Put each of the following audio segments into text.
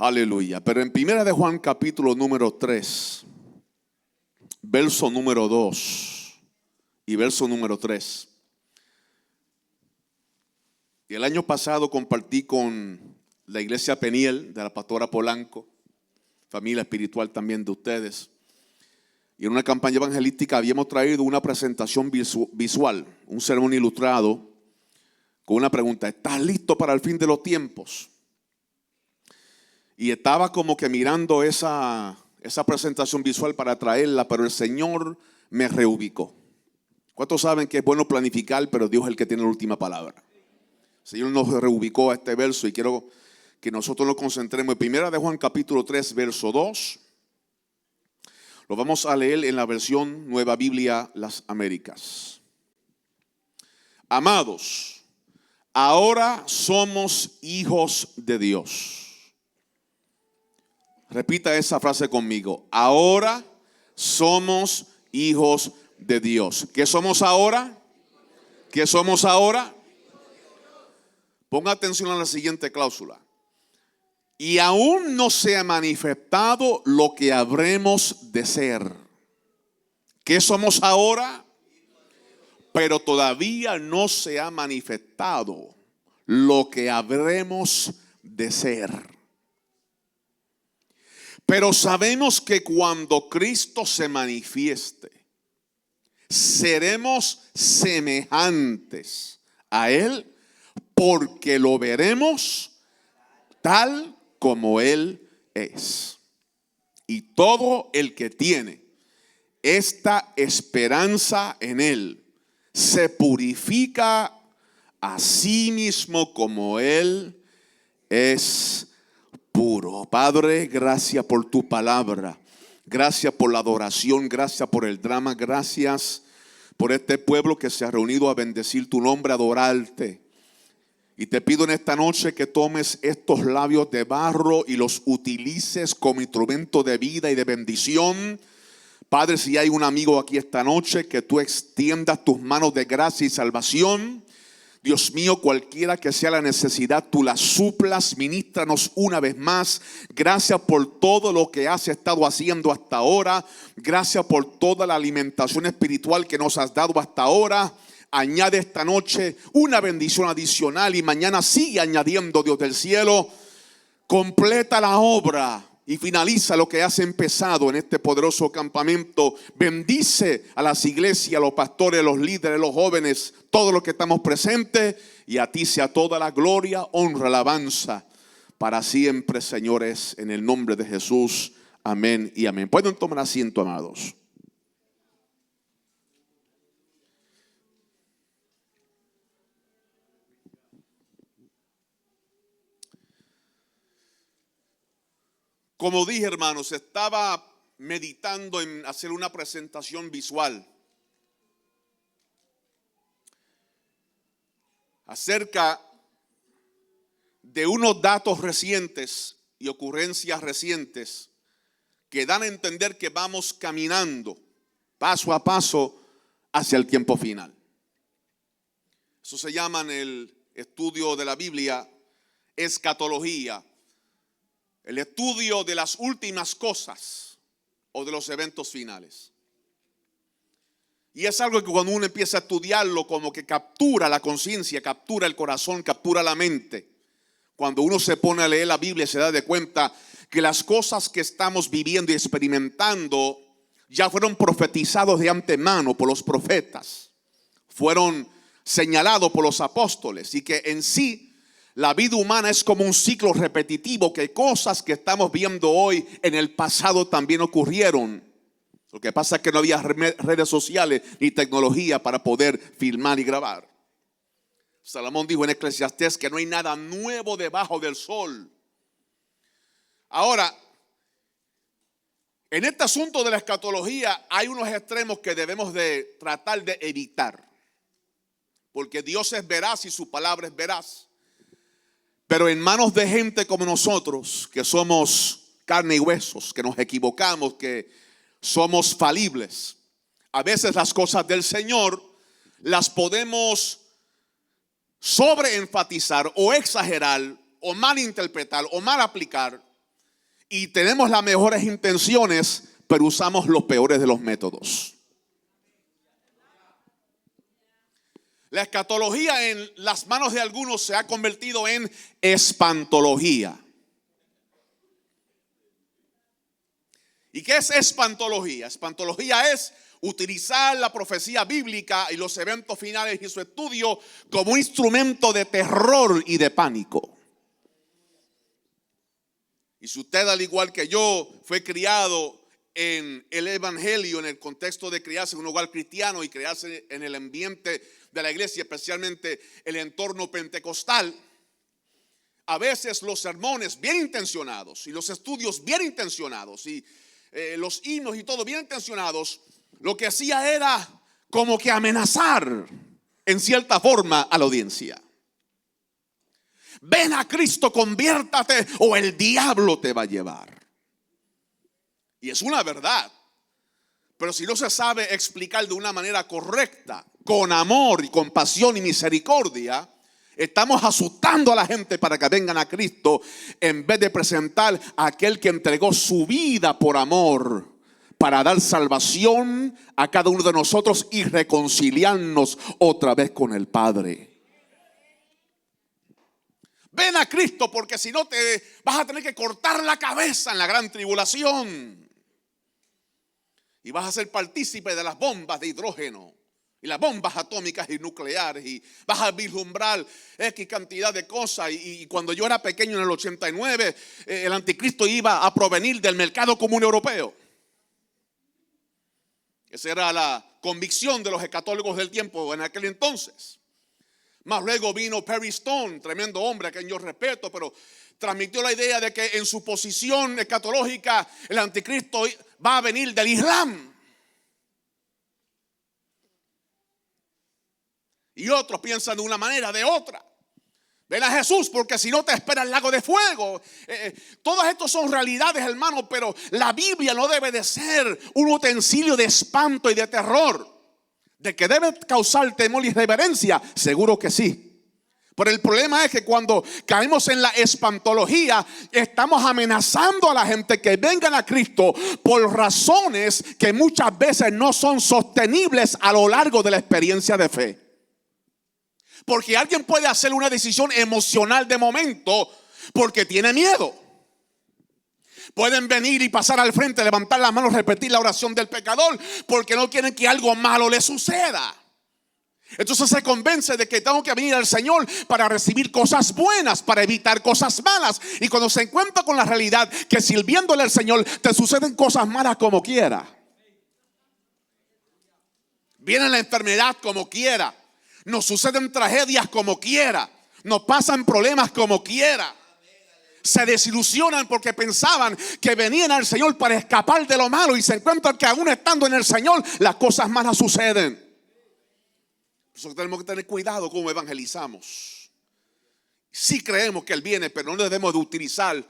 Aleluya. Pero en primera de Juan capítulo número 3, verso número 2 y verso número 3. Y el año pasado compartí con la iglesia Peniel de la pastora Polanco, familia espiritual también de ustedes. Y en una campaña evangelística habíamos traído una presentación visual, un sermón ilustrado con una pregunta: ¿estás listo para el fin de los tiempos? Y estaba como que mirando esa presentación visual para traerla, pero el Señor me reubicó. ¿Cuántos saben que es bueno planificar, pero Dios es el que tiene la última palabra? El Señor nos reubicó a este verso y quiero que nosotros nos concentremos en primera de Juan capítulo 3, verso 2. Lo vamos a leer en la versión Nueva Biblia Las Américas. Amados, ahora somos hijos de Dios. Repita esa frase conmigo. Ahora somos hijos de Dios. ¿Qué somos ahora? ¿Qué somos ahora? Ponga atención a la siguiente cláusula. Y aún no se ha manifestado lo que habremos de ser. ¿Qué somos ahora? Pero todavía no se ha manifestado lo que habremos de ser. Pero sabemos que cuando Cristo se manifieste, seremos semejantes a Él, porque lo veremos tal como Él es. Y todo el que tiene esta esperanza en Él se purifica a sí mismo como Él es puro. Padre, gracias por tu palabra. Gracias por la adoración. Gracias por el drama. Gracias por este pueblo que se ha reunido a bendecir tu nombre, a adorarte. Y te pido en esta noche que tomes estos labios de barro y los utilices como instrumento de vida y de bendición. Padre, si hay un amigo aquí esta noche, que tú extiendas tus manos de gracia y salvación. Dios mío, cualquiera que sea la necesidad, tú la suplas. Ministranos una vez más. Gracias por todo lo que has estado haciendo hasta ahora. Gracias por toda la alimentación espiritual que nos has dado hasta ahora. Añade esta noche una bendición adicional y mañana sigue añadiendo, Dios del cielo. Completa la obra y finaliza lo que has empezado en este poderoso campamento. Bendice a las iglesias, a los pastores, a los líderes, a los jóvenes, todos los que estamos presentes. Y a ti sea toda la gloria, honra, alabanza para siempre, señores, en el nombre de Jesús. Amén y amén. Pueden tomar asiento, amados. Como dije, hermanos, estaba meditando en hacer una presentación visual acerca de unos datos recientes y ocurrencias recientes que dan a entender que vamos caminando paso a paso hacia el tiempo final. Eso se llama en el estudio de la Biblia escatología. El estudio de las últimas cosas o de los eventos finales. Y es algo que cuando uno empieza a estudiarlo, como que captura la conciencia, captura el corazón, captura la mente. Cuando uno se pone a leer la Biblia se da de cuenta que las cosas que estamos viviendo y experimentando ya fueron profetizados de antemano por los profetas. Fueron señalados por los apóstoles y que en sí la vida humana es como un ciclo repetitivo, que cosas que estamos viendo hoy en el pasado también ocurrieron. Lo que pasa es que no había redes sociales ni tecnología para poder filmar y grabar. Salomón dijo en Eclesiastés que no hay nada nuevo debajo del sol. Ahora, en este asunto de la escatología hay unos extremos que debemos de tratar de evitar. Porque Dios es veraz y su palabra es veraz. Pero en manos de gente como nosotros, que somos carne y huesos, que nos equivocamos, que somos falibles, a veces las cosas del Señor las podemos sobreenfatizar o exagerar o malinterpretar o mal aplicar y tenemos las mejores intenciones, pero usamos los peores de los métodos. La escatología en las manos de algunos se ha convertido en espantología. ¿Y qué es espantología? Espantología es utilizar la profecía bíblica y los eventos finales y su estudio como un instrumento de terror y de pánico. Y si usted, al igual que yo, fue criado en el evangelio, en el contexto de criarse en un hogar cristiano y criarse en el ambiente de la iglesia, especialmente el entorno pentecostal, a veces los sermones bien intencionados y los estudios bien intencionados y los himnos y todo bien intencionados, lo que hacía era como que amenazar en cierta forma a la audiencia. Ven a Cristo, conviértate o el diablo te va a llevar. Y es una verdad. Pero si no se sabe explicar de una manera correcta, con amor y compasión y misericordia, estamos asustando a la gente para que vengan a Cristo en vez de presentar a aquel que entregó su vida por amor para dar salvación a cada uno de nosotros y reconciliarnos otra vez con el Padre. Ven a Cristo, porque si no te vas a tener que cortar la cabeza en la gran tribulación. Y vas a ser partícipe de las bombas de hidrógeno y las bombas atómicas y nucleares. Y vas a vislumbrar X cantidad de cosas. Y cuando yo era pequeño en el 89, el anticristo iba a provenir del mercado común europeo. Esa era la convicción de los escatólogos del tiempo en aquel entonces. Más luego vino Perry Stone, tremendo hombre a quien yo respeto, pero transmitió la idea de que en su posición escatológica el anticristo va a venir del Islam. Y otros piensan de una manera, de otra. Ven a Jesús, porque si no te espera el lago de fuego. Todas estas son realidades, hermano, pero la Biblia no debe de ser un utensilio de espanto y de terror. ¿De que debe causar temor y reverencia? Seguro que sí. Pero el problema es que cuando caemos en la espantología, estamos amenazando a la gente que vengan a Cristo por razones que muchas veces no son sostenibles a lo largo de la experiencia de fe. Porque alguien puede hacer una decisión emocional de momento porque tiene miedo. Pueden venir y pasar al frente, levantar las manos, repetir la oración del pecador porque no quieren que algo malo le suceda. Entonces se convence de que tengo que venir al Señor para recibir cosas buenas, para evitar cosas malas. Y cuando se encuentra con la realidad que sirviéndole al Señor te suceden cosas malas como quiera. Viene la enfermedad como quiera. Nos suceden tragedias como quiera. Nos pasan problemas como quiera. Se desilusionan porque pensaban que venían al Señor para escapar de lo malo y se encuentran que aún estando en el Señor las cosas malas suceden. Por eso tenemos que tener cuidado cómo evangelizamos. Sí creemos que Él viene, pero no debemos de utilizar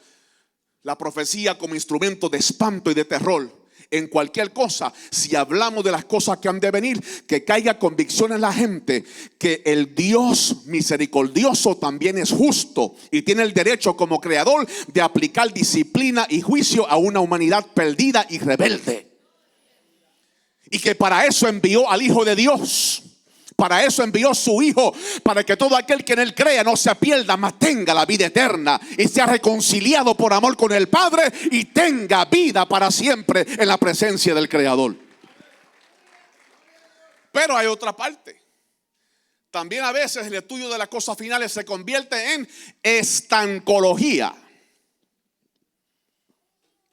la profecía como instrumento de espanto y de terror. En cualquier cosa, si hablamos de las cosas que han de venir, que caiga convicción en la gente que el Dios misericordioso también es justo y tiene el derecho como creador de aplicar disciplina y juicio a una humanidad perdida y rebelde. Y que para eso envió al Hijo de Dios. Para eso envió su Hijo, para que todo aquel que en Él crea no se pierda, mas tenga la vida eterna y sea reconciliado por amor con el Padre y tenga vida para siempre en la presencia del Creador. Pero hay otra parte. También a veces el estudio de las cosas finales se convierte en estancología.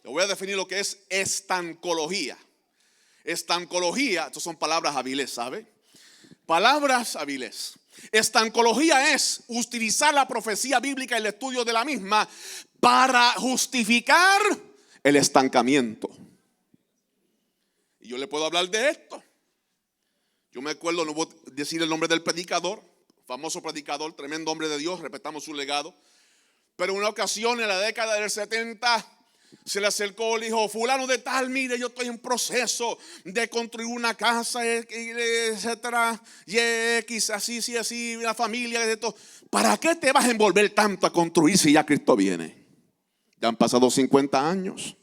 Le voy a definir lo que es estancología. Estancología, estas son palabras hábiles, ¿sabe? Palabras hábiles. Estancología es utilizar la profecía bíblica y el estudio de la misma para justificar el estancamiento. Y yo le puedo hablar de esto. Yo me acuerdo, no voy a decir el nombre del predicador, famoso predicador, tremendo hombre de Dios, respetamos su legado. Pero en una ocasión en la década del 70 se le acercó, le dijo: fulano de tal, mire, yo estoy en proceso de construir una casa, etcétera, y X, así, sí, así, una familia, de todo. ¿Para qué te vas a envolver tanto a construir si ya Cristo viene? Ya han pasado 50 años.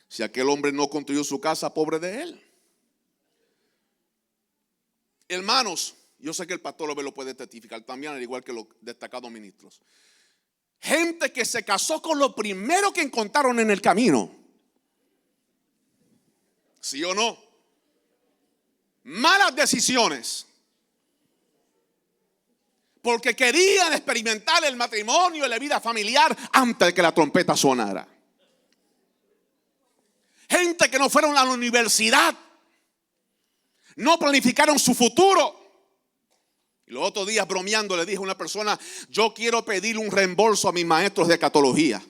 Si aquel hombre no construyó su casa, pobre de él. Hermanos, yo sé que el pastor lo puede testificar también, al igual que los destacados ministros. Gente que se casó con lo primero que encontraron en el camino. ¿Sí o no? Malas decisiones. Porque querían experimentar el matrimonio y la vida familiar antes de que la trompeta sonara. Gente que no fueron a la universidad. No planificaron su futuro. Y los otros días bromeando le dije a una persona: yo quiero pedir un reembolso a mis maestros de escatología.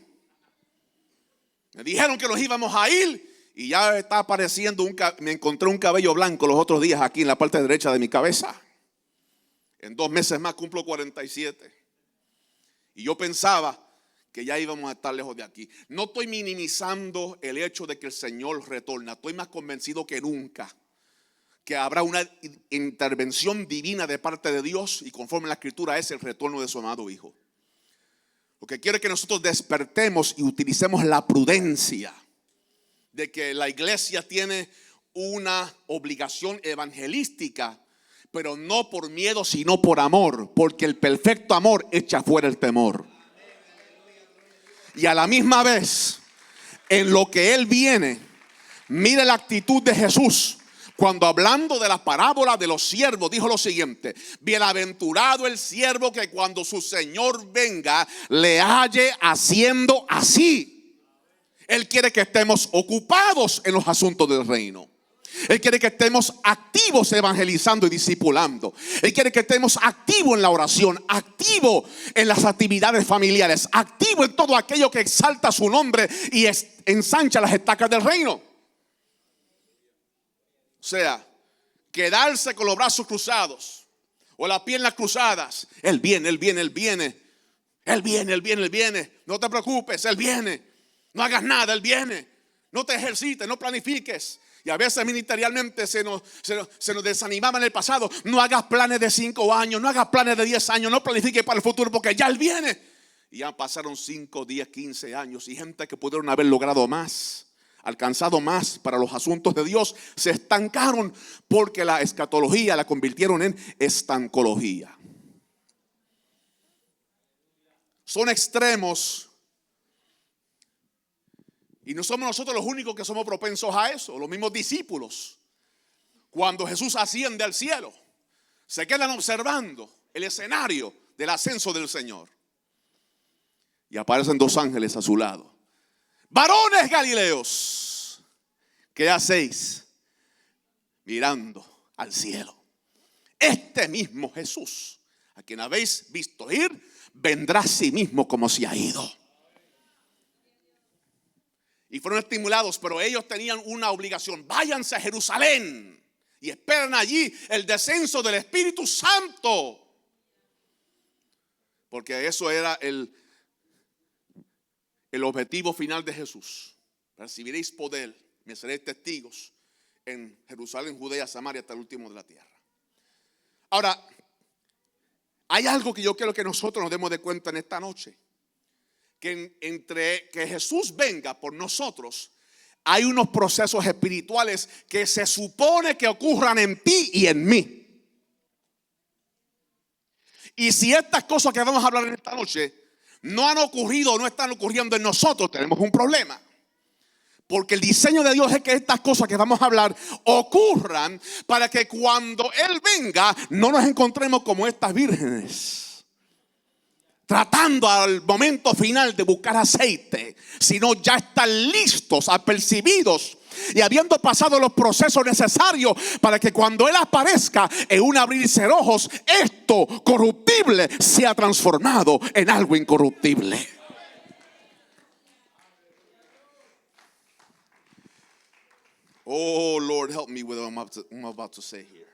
Me dijeron que los íbamos a ir y ya está apareciendo me encontré un cabello blanco los otros días aquí en la parte derecha de mi cabeza. En 2 meses más cumplo 47. Y yo pensaba que ya íbamos a estar lejos de aquí. No estoy minimizando el hecho de que el Señor retorna. Estoy más convencido que nunca que habrá una intervención divina de parte de Dios, y conforme a la Escritura es el retorno de su amado Hijo. Lo que quiere que nosotros despertemos y utilicemos la prudencia de que la iglesia tiene una obligación evangelística, pero no por miedo sino por amor, porque el perfecto amor echa fuera el temor. Y a la misma vez, en lo que Él viene, mire la actitud de Jesús. Cuando hablando de la parábola de los siervos, dijo lo siguiente: bienaventurado el siervo que cuando su Señor venga le halle haciendo así. Él quiere que estemos ocupados en los asuntos del reino. Él quiere que estemos activos evangelizando y discipulando. Él quiere que estemos activos en la oración, activos en las actividades familiares, activos en todo aquello que exalta su nombre y ensancha las estacas del reino. O sea, quedarse con los brazos cruzados o las piernas cruzadas. Él viene, Él viene, Él viene. Él viene, Él viene, Él viene. No te preocupes, Él viene. No hagas nada, Él viene. No te ejercites, no planifiques. Y a veces ministerialmente se nos desanimaba en el pasado. No hagas planes de 5 años, no hagas planes de 10 años, no planifiques para el futuro porque ya Él viene. Y ya pasaron 5, 10, 15 años y gente que pudieron haber logrado más, alcanzado más para los asuntos de Dios, se estancaron porque la escatología la convirtieron en estancología. Son extremos. Y no somos nosotros los únicos que somos propensos a eso. Los mismos discípulos, cuando Jesús asciende al cielo, se quedan observando el escenario del ascenso del Señor. Y aparecen 2 ángeles a su lado. Varones Galileos, ¿qué hacéis mirando al cielo? Este mismo Jesús, a quien habéis visto ir, vendrá a sí mismo como se ha ido. Y fueron estimulados, pero ellos tenían una obligación: váyanse a Jerusalén y esperen allí el descenso del Espíritu Santo. Porque eso era el objetivo final de Jesús. Recibiréis poder, me seréis testigos en Jerusalén, Judea, Samaria, hasta el último de la tierra. Ahora, hay algo que yo quiero que nosotros nos demos de cuenta en esta noche. Que entre que Jesús venga por nosotros, hay unos procesos espirituales que se supone que ocurran en ti y en mí. Y si estas cosas que vamos a hablar en esta noche no han ocurrido o no están ocurriendo en nosotros, tenemos un problema. Porque el diseño de Dios es que estas cosas que vamos a hablar ocurran para que cuando Él venga no nos encontremos como estas vírgenes, tratando al momento final de buscar aceite, sino ya están listos, apercibidos y habiendo pasado los procesos necesarios para que cuando Él aparezca en un abrir y cerrar ojos, esto corruptible sea transformado en algo incorruptible. Oh Lord, help me with what I'm about to say here.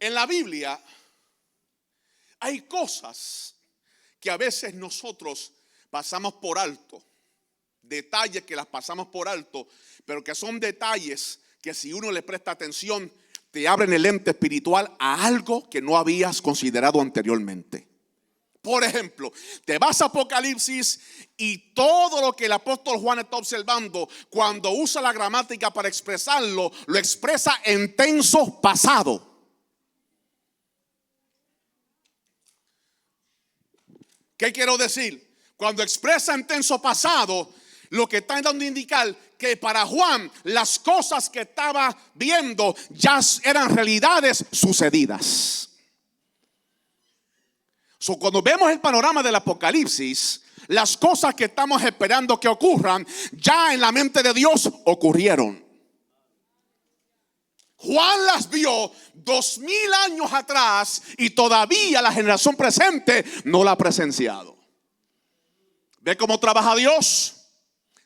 En la Biblia hay cosas que a veces nosotros pasamos por alto, detalles que las pasamos por alto, pero que son detalles que si uno le presta atención te abren el lente espiritual a algo que no habías considerado anteriormente. Por ejemplo, te vas a Apocalipsis y todo lo que el apóstol Juan está observando, cuando usa la gramática para expresarlo, lo expresa en tenso pasado. ¿Qué quiero decir? Cuando expresa en tenso pasado, lo que está dando a indicar que para Juan las cosas que estaba viendo ya eran realidades sucedidas. Cuando vemos el panorama del Apocalipsis, las cosas que estamos esperando que ocurran ya en la mente de Dios ocurrieron. Juan las vio 2000 años atrás y todavía la generación presente no la ha presenciado. ¿Ve cómo trabaja Dios?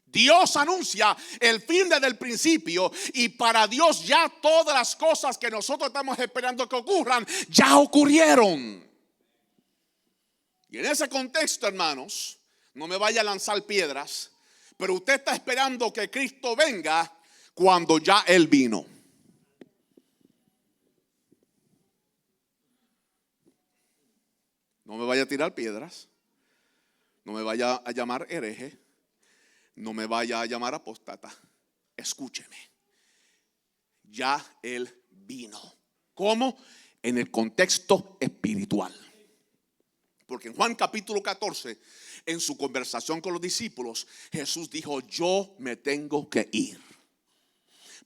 Dios anuncia el fin desde el principio, y para Dios ya todas las cosas que nosotros estamos esperando que ocurran ya ocurrieron. Y en ese contexto, hermanos, no me vaya a lanzar piedras, pero usted está esperando que Cristo venga cuando ya Él vino. No me vaya a tirar piedras, no me vaya a llamar hereje, no me vaya a llamar apóstata. Escúcheme, ya Él vino. ¿Cómo? En el contexto espiritual. Porque en Juan capítulo 14, en su conversación con los discípulos, Jesús dijo: yo me tengo que ir,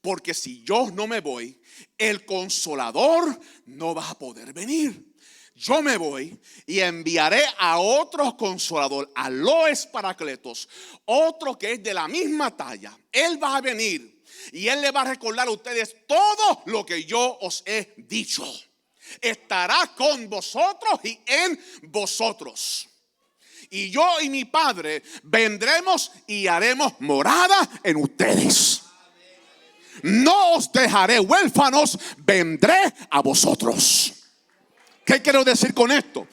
porque si yo no me voy, el Consolador no va a poder venir. Yo me voy y enviaré a otro Consolador, a Loes Paracletos, otro que es de la misma talla. Él va a venir y Él le va a recordar a ustedes todo lo que yo os he dicho. Estará con vosotros y en vosotros. Y yo y mi Padre vendremos y haremos morada en ustedes. No os dejaré huérfanos, vendré a vosotros. ¿Qué quiero decir con esto?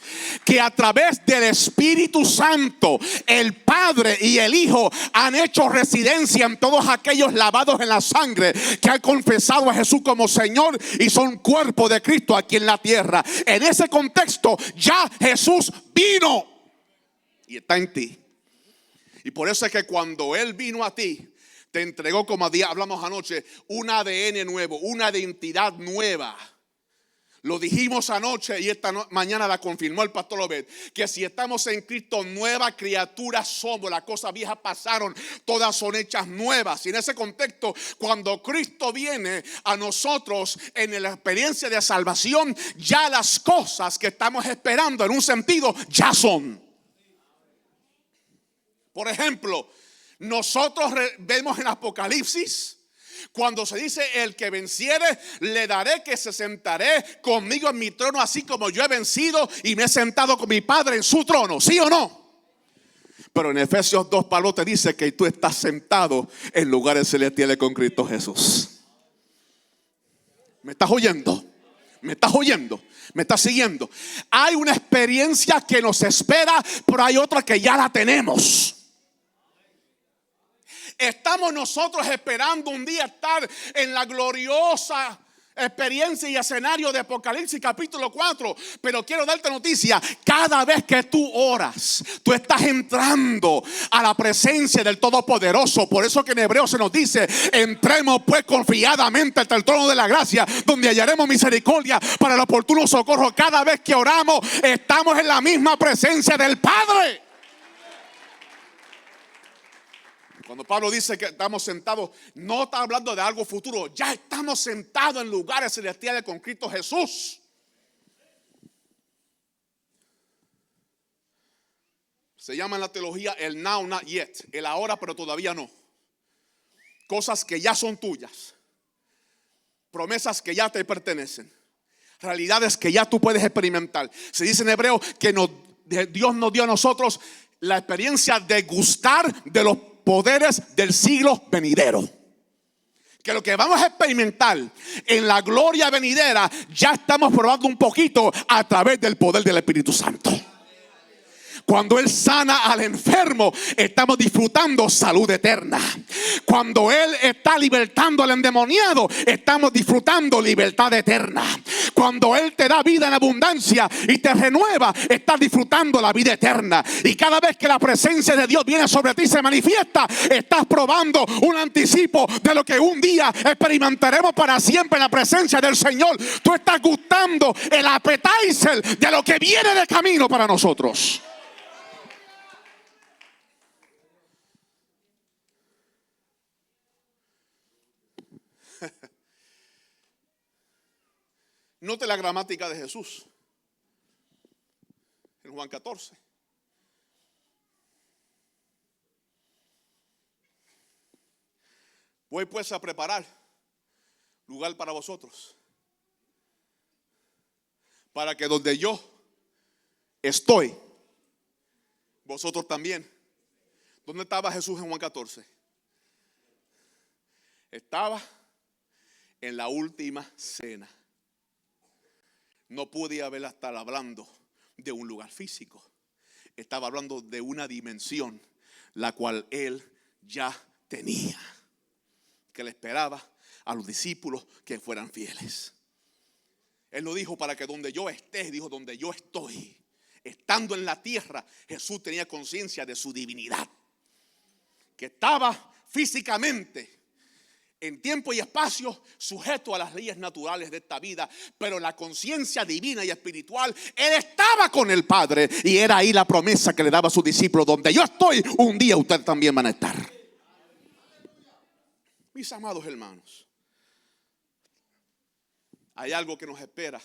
Que a través del Espíritu Santo, el Padre y el Hijo han hecho residencia en todos aquellos lavados en la sangre que han confesado a Jesús como Señor y son cuerpo de Cristo aquí en la tierra. En ese contexto ya Jesús vino y está en ti. Y por eso es que cuando Él vino a ti, te entregó, como hablamos anoche, un ADN nuevo, una identidad nueva. Lo dijimos anoche y esta mañana la confirmó el pastor Obed, que si estamos en Cristo, nueva criatura somos. Las cosas viejas pasaron, todas son hechas nuevas. Y en ese contexto, cuando Cristo viene a nosotros en la experiencia de salvación, ya las cosas que estamos esperando en un sentido ya son. Por ejemplo, nosotros vemos en Apocalipsis, cuando se dice: el que venciere, le daré que se sentaré conmigo en mi trono, así como yo he vencido y me he sentado con mi Padre en su trono. ¿Sí o no? Pero en Efesios 2 Pablo te dice que tú estás sentado en lugares celestiales con Cristo Jesús. ¿Me estás oyendo? ¿Me estás oyendo? ¿Me estás siguiendo? Hay una experiencia que nos espera, pero hay otra que ya la tenemos. Estamos nosotros esperando un día estar en la gloriosa experiencia y escenario de Apocalipsis capítulo 4. Pero quiero darte noticia: cada vez que tú oras, tú estás entrando a la presencia del Todopoderoso. Por eso que en Hebreos se nos dice: entremos pues confiadamente ante el trono de la gracia, donde hallaremos misericordia para el oportuno socorro. Cada vez que oramos, estamos en la misma presencia del Padre. Cuando Pablo dice que estamos sentados, no está hablando de algo futuro. Ya estamos sentados en lugares celestiales con Cristo Jesús. Se llama en la teología el now not yet, el ahora pero todavía no. Cosas que ya son tuyas, promesas que ya te pertenecen, realidades que ya tú puedes experimentar. Se dice en hebreo que Dios nos dio a nosotros la experiencia de gustar de los poderes del siglo venidero. Que lo que vamos a experimentar en la gloria venidera ya estamos probando un poquito a través del poder del Espíritu Santo. Cuando Él sana al enfermo, estamos disfrutando salud eterna. Cuando Él está libertando al endemoniado, estamos disfrutando libertad eterna. Cuando Él te da vida en abundancia y te renueva, estás disfrutando la vida eterna. Y cada vez que la presencia de Dios viene sobre ti y se manifiesta, estás probando un anticipo de lo que un día experimentaremos para siempre en la presencia del Señor. Tú estás gustando el appetizer de lo que viene de camino para nosotros. Note la gramática de Jesús en Juan 14. Voy pues a preparar lugar para vosotros, para que donde yo estoy, vosotros también. ¿Dónde estaba Jesús en Juan 14? Estaba en la última cena. No podía haber estar hablando de un lugar físico. Estaba hablando de una dimensión, la cual Él ya tenía, que le esperaba a los discípulos que fueran fieles. Él lo dijo para que donde yo esté, dijo donde yo estoy. Estando en la tierra, Jesús tenía conciencia de su divinidad, que estaba físicamente en tiempo y espacio sujeto a las leyes naturales de esta vida, pero la conciencia divina y espiritual, Él estaba con el Padre, y era ahí la promesa que le daba a sus discípulos: donde yo estoy, un día ustedes también van a estar. Mis amados hermanos, hay algo que nos espera,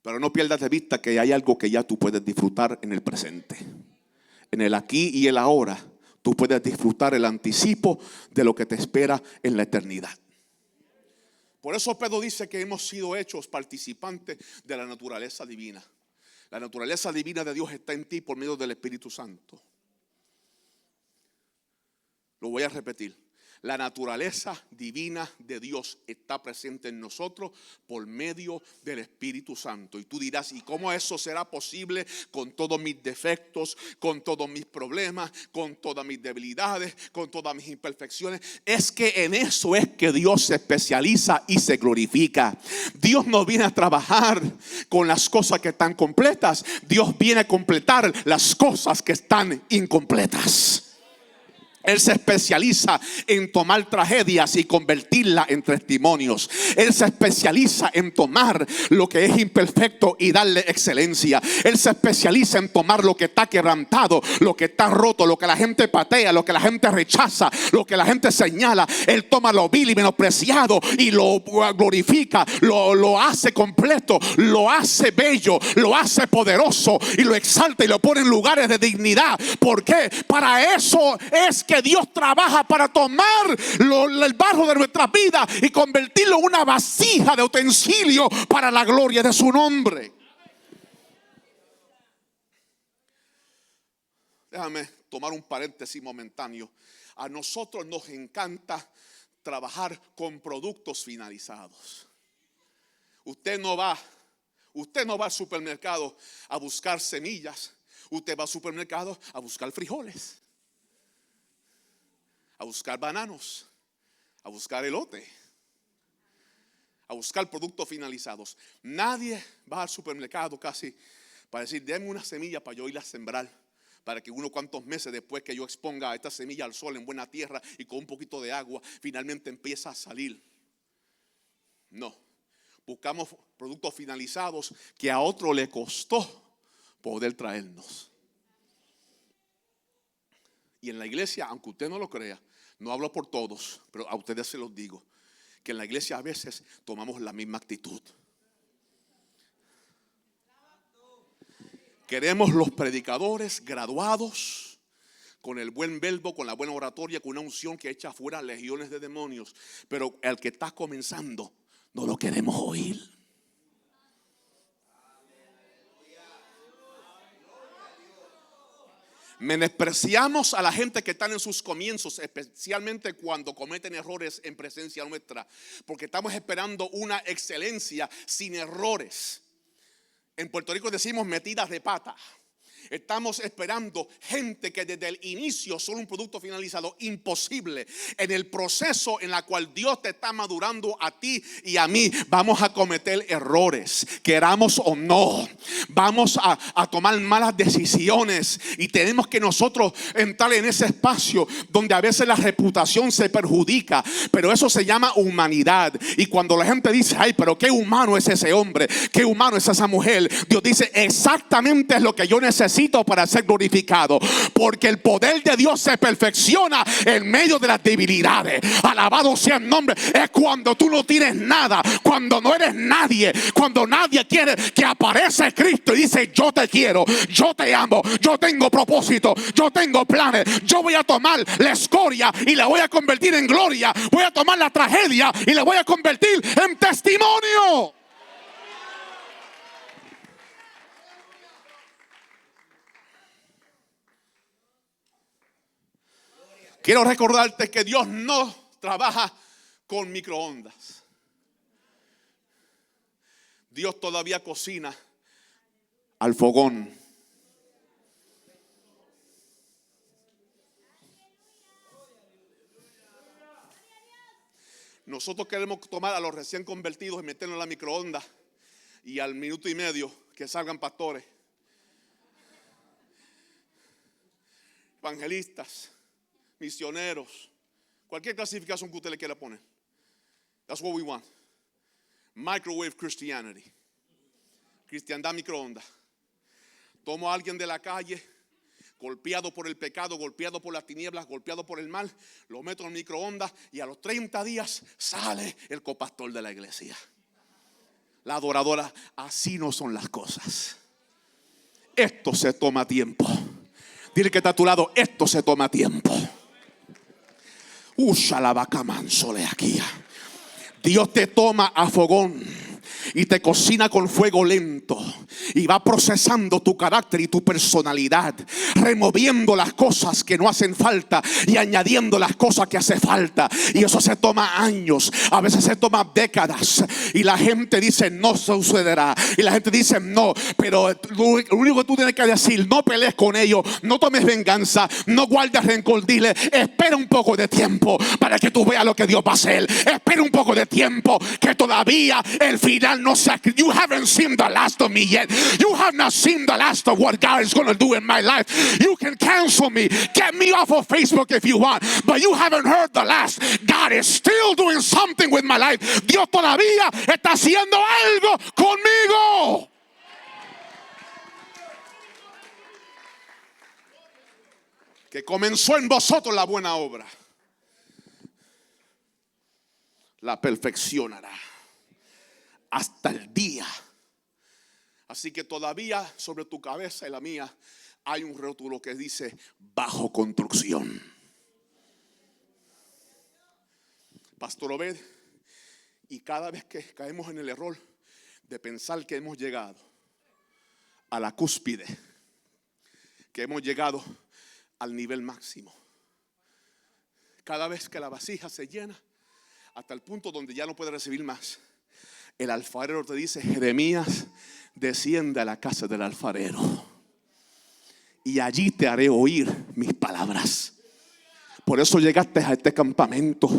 pero no pierdas de vista que hay algo que ya tú puedes disfrutar en el presente, en el aquí y el ahora. Tú puedes disfrutar el anticipo de lo que te espera en la eternidad. Por eso Pedro dice que hemos sido hechos participantes de la naturaleza divina. La naturaleza divina de Dios está en ti por medio del Espíritu Santo. Lo voy a repetir. La naturaleza divina de Dios está presente en nosotros por medio del Espíritu Santo. Y tú dirás: ¿y cómo eso será posible con todos mis defectos, con todos mis problemas, con todas mis debilidades, con todas mis imperfecciones? Es que en eso es que Dios se especializa y se glorifica. Dios no viene a trabajar con las cosas que están completas. Dios viene a completar las cosas que están incompletas. Él se especializa en tomar tragedias y convertirlas en testimonios. Él se especializa en tomar lo que es imperfecto y darle excelencia. Él se especializa en tomar lo que está quebrantado, lo que está roto, lo que la gente patea, lo que la gente rechaza, lo que la gente señala. Él toma lo vil y menospreciado y lo glorifica, lo hace completo, lo hace bello, lo hace poderoso y lo exalta y lo pone en lugares de dignidad. ¿Por qué? Para eso es que Dios trabaja, para tomar el barro de nuestra vida y convertirlo en una vasija de utensilio para la gloria de su nombre. Déjame tomar un paréntesis momentáneo. A nosotros nos encanta trabajar con productos finalizados. Usted no va al supermercado a buscar semillas. Usted va al supermercado a buscar frijoles, a buscar bananos, a buscar elote, a buscar productos finalizados. Nadie va al supermercado casi para decir: déme una semilla para yo ir a sembrar, para que unos cuantos meses después que yo exponga esta semilla al sol en buena tierra y con un poquito de agua, finalmente empieza a salir. No, buscamos productos finalizados que a otro le costó poder traernos. Y en la iglesia, aunque usted no lo crea, no hablo por todos, pero a ustedes se los digo, que en la iglesia a veces tomamos la misma actitud. Queremos los predicadores graduados, con el buen verbo, con la buena oratoria, con una unción que echa fuera legiones de demonios. Pero el que está comenzando no lo queremos oír. Menospreciamos a la gente que están en sus comienzos, especialmente cuando cometen errores en presencia nuestra, porque estamos esperando una excelencia sin errores. En Puerto Rico decimos metidas de pata. Estamos esperando gente que desde el inicio son un producto finalizado. Imposible. En el proceso en la cual Dios te está madurando a ti y a mí, vamos a cometer errores, queramos o no. Vamos a tomar malas decisiones y tenemos que nosotros entrar en ese espacio donde a veces la reputación se perjudica, pero eso se llama humanidad. Y cuando la gente dice, ay, pero qué humano es ese hombre, qué humano es esa mujer, Dios dice, exactamente es lo que yo necesito para ser glorificado, porque el poder de Dios se perfecciona en medio de las debilidades. Alabado sea el nombre. Es cuando tú no tienes nada, cuando no eres nadie, cuando nadie quiere, que aparece Cristo y dice, yo te quiero, yo te amo, yo tengo propósito, yo tengo planes. Yo voy a tomar la escoria y la voy a convertir en gloria. Voy a tomar la tragedia y la voy a convertir en testimonio. Quiero recordarte que Dios no trabaja con microondas. Dios todavía cocina al fogón. Nosotros queremos tomar a los recién convertidos y meterlos en la microonda y al minuto y medio que salgan pastores, evangelistas, misioneros, cualquier clasificación que usted le quiera poner. That's what we want. Microwave Christianity. Cristiandad microondas. Tomo a alguien de la calle, golpeado por el pecado, golpeado por las tinieblas, golpeado por el mal, lo meto en el microondas y a los 30 días sale el copastor de la iglesia, la adoradora. Así no son las cosas. Esto se toma tiempo. Dile que está a tu lado, esto se toma tiempo. La vaca mansole aquí. Dios te toma a fogón y te cocina con fuego lento y va procesando tu carácter y tu personalidad, removiendo las cosas que no hacen falta y añadiendo las cosas que hace falta. Y eso se toma años, a veces se toma décadas, y la gente dice no sucederá, y la gente dice no, pero lo único que tú tienes que decir, no pelees con ellos, no tomes venganza, no guardes rencor. Dile, espera un poco de tiempo para que tú veas lo que Dios va a hacer. Espera un poco de tiempo, que todavía el final no se. You haven't seen the last of me yet. You have not seen the last of what God is going to do in my life. You can cancel me, get me off of Facebook if you want, but you haven't heard the last. God is still doing something with my life. Dios todavía está haciendo algo conmigo. Que comenzó en vosotros la buena obra, la perfeccionará hasta el día. Así que todavía sobre tu cabeza y la mía hay un rótulo que dice bajo construcción. Pastor Obed, y cada vez que caemos en el error de pensar que hemos llegado a la cúspide, que hemos llegado al nivel máximo, cada vez que la vasija se llena hasta el punto donde ya no puede recibir más, el alfarero te dice, Jeremías, desciende a la casa del alfarero y allí te haré oír mis palabras. Por eso llegaste a este campamento.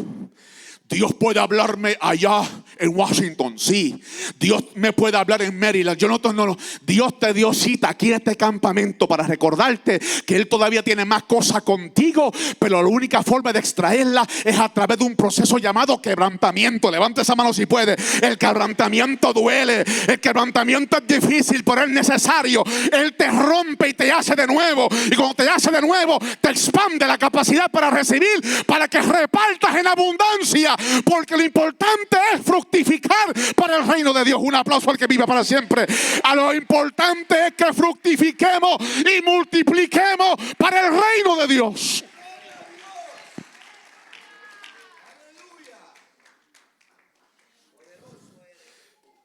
Dios puede hablarme allá en Washington, sí. Dios me puede hablar en Maryland. No. Dios te dio cita aquí en este campamento para recordarte que Él todavía tiene más cosas contigo, pero la única forma de extraerla es a través de un proceso llamado quebrantamiento. Levanta esa mano si puede. El quebrantamiento duele, el quebrantamiento es difícil, pero es necesario. Él te rompe y te hace de nuevo, y cuando te hace de nuevo te expande la capacidad para recibir, para que repartas en abundancia. Porque lo importante es fructificar para el reino de Dios. Un aplauso al que viva para siempre. A lo importante es que fructifiquemos y multipliquemos para el reino de Dios.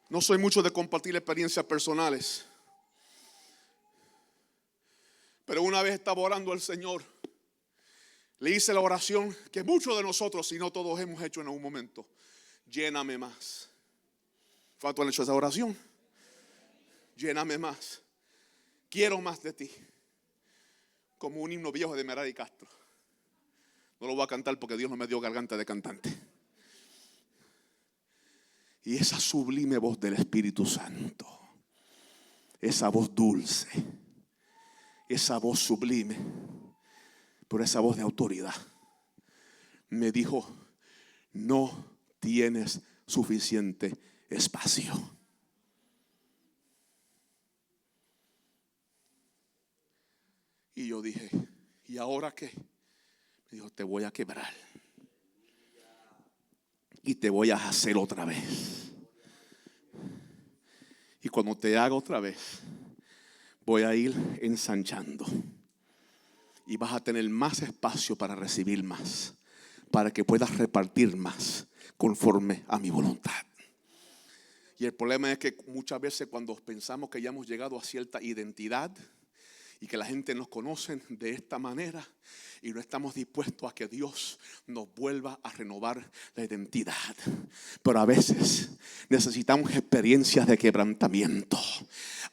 No soy mucho de compartir experiencias personales, pero una vez estaba orando al Señor, le hice la oración que muchos de nosotros, si no todos, hemos hecho en algún momento. Lléname más. ¿Cuántos han hecho esa oración? Lléname más. Quiero más de ti. como un himno viejo de Merari Castro. No lo voy a cantar porque Dios no me dio garganta de cantante. Y esa sublime voz del Espíritu Santo, esa voz dulce, esa voz sublime, pero esa voz de autoridad, me dijo: no tienes suficiente espacio. Y yo dije: ¿y ahora qué? Me dijo: te voy a quebrar y te voy a hacer otra vez. Y cuando te haga otra vez, voy a ir ensanchando y vas a tener más espacio para recibir más, para que puedas repartir más conforme a mi voluntad. Y el problema es que muchas veces cuando pensamos que ya hemos llegado a cierta identidad y que la gente nos conoce de esta manera, y no estamos dispuestos a que Dios nos vuelva a renovar la identidad. Pero a veces necesitamos experiencias de quebrantamiento.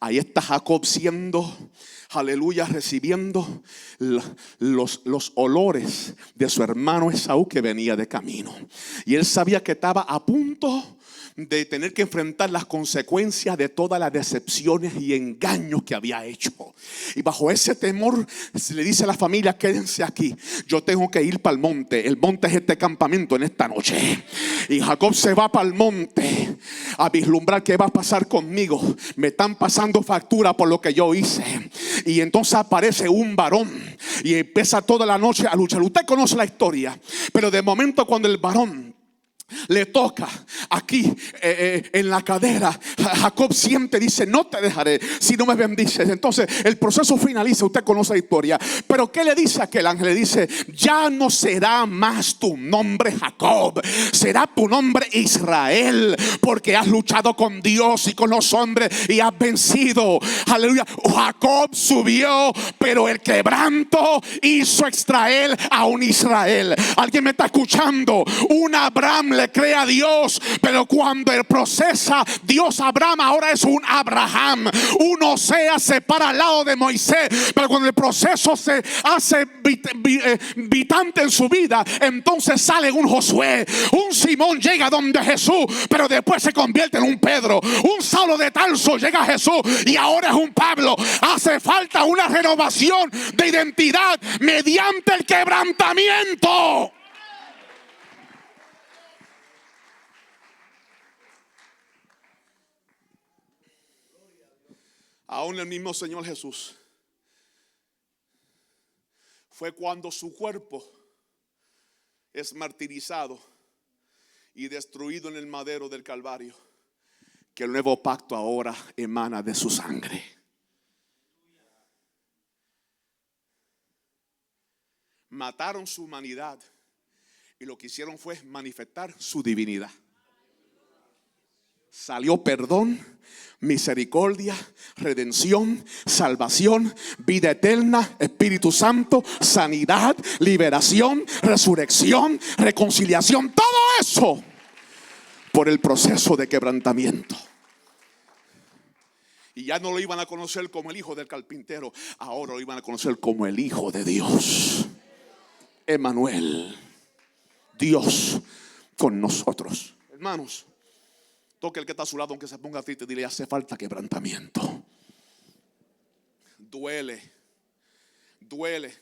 Ahí está Jacob siendo, aleluya, recibiendo los olores de su hermano Esaú que venía de camino. Y él sabía que estaba a punto de tener que enfrentar las consecuencias de todas las decepciones y engaños que había hecho. Y bajo ese temor se le dice a la familia: quédense aquí, yo tengo que ir para el monte. El monte es este campamento en esta noche. Y Jacob se va para el monte a vislumbrar qué va a pasar conmigo. Me están pasando factura por lo que yo hice. Y entonces aparece un varón y empieza toda la noche a luchar. Usted conoce la historia, pero de momento cuando el varón le toca aquí en la cadera, Jacob siente, dice: no te dejaré si no me bendices. Entonces el proceso finaliza, usted conoce la historia. Pero ¿qué le dice aquel ángel? Le dice: ya no será más tu nombre Jacob, será tu nombre Israel, porque has luchado con Dios y con los hombres y has vencido. Aleluya. Jacob subió, pero el quebranto hizo extraer a un Israel. ¿Alguien me está escuchando? Un Abraham le cree a Dios, pero cuando él procesa, Dios Abraham ahora es un Abraham. Un Oseas se para al lado de Moisés, pero cuando el proceso se hace vitante en su vida, entonces sale un Josué. Un Simón llega donde Jesús, pero después se convierte en un Pedro. Un Saulo de Tarso llega a Jesús y ahora es un Pablo. Hace falta una renovación de identidad mediante el quebrantamiento. Aún el mismo Señor Jesús, fue cuando su cuerpo es martirizado y destruido en el madero del Calvario, que el nuevo pacto ahora emana de su sangre. Mataron su humanidad y lo que hicieron fue manifestar su divinidad. Salió perdón, misericordia, redención, salvación, vida eterna, Espíritu Santo, sanidad, liberación, resurrección, reconciliación. Todo eso por el proceso de quebrantamiento. Y ya no lo iban a conocer como el hijo del carpintero, ahora lo iban a conocer como el Hijo de Dios. Emmanuel, Dios con nosotros. Hermanos, toque el que está a su lado, aunque se ponga triste, dile: hace falta quebrantamiento. Duele.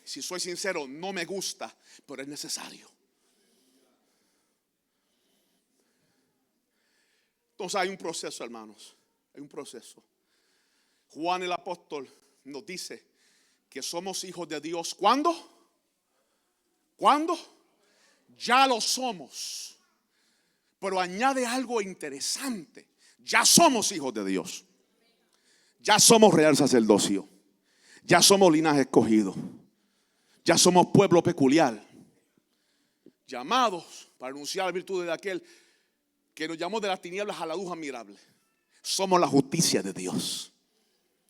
Si soy sincero, no me gusta, pero es necesario. Entonces hay un proceso, hermanos. Hay un proceso. Juan el apóstol nos dice que somos hijos de Dios. ¿Cuándo? ¿Cuándo? Ya lo somos. Pero añade algo interesante: ya somos hijos de Dios. Ya somos real sacerdocio. Ya somos linaje escogido. Ya somos pueblo peculiar, llamados para anunciar las virtudes de aquel que nos llamó de las tinieblas a la luz admirable. Somos la justicia de Dios.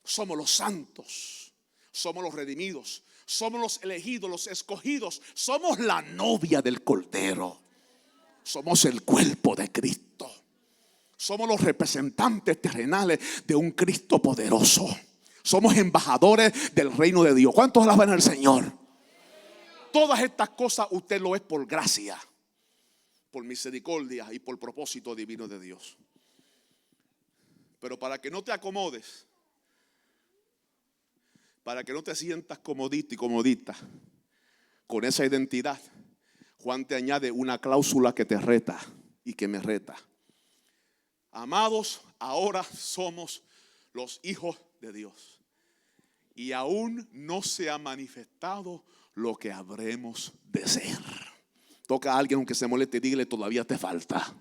Somos los santos. Somos los redimidos. Somos los elegidos, los escogidos. Somos la novia del Cordero. Somos el cuerpo de Cristo. Somos los representantes terrenales de un Cristo poderoso. Somos embajadores del reino de Dios. ¿Cuántos alaban al Señor? Todas estas cosas usted lo es por gracia, por misericordia y por propósito divino de Dios. Pero para que no te acomodes, para que no te sientas comodito y comodita con esa identidad, Juan te añade una cláusula que te reta y que me reta. Amados, ahora somos los hijos de Dios y aún no se ha manifestado lo que habremos de ser. Toca a alguien aunque se moleste y dígale: todavía te falta.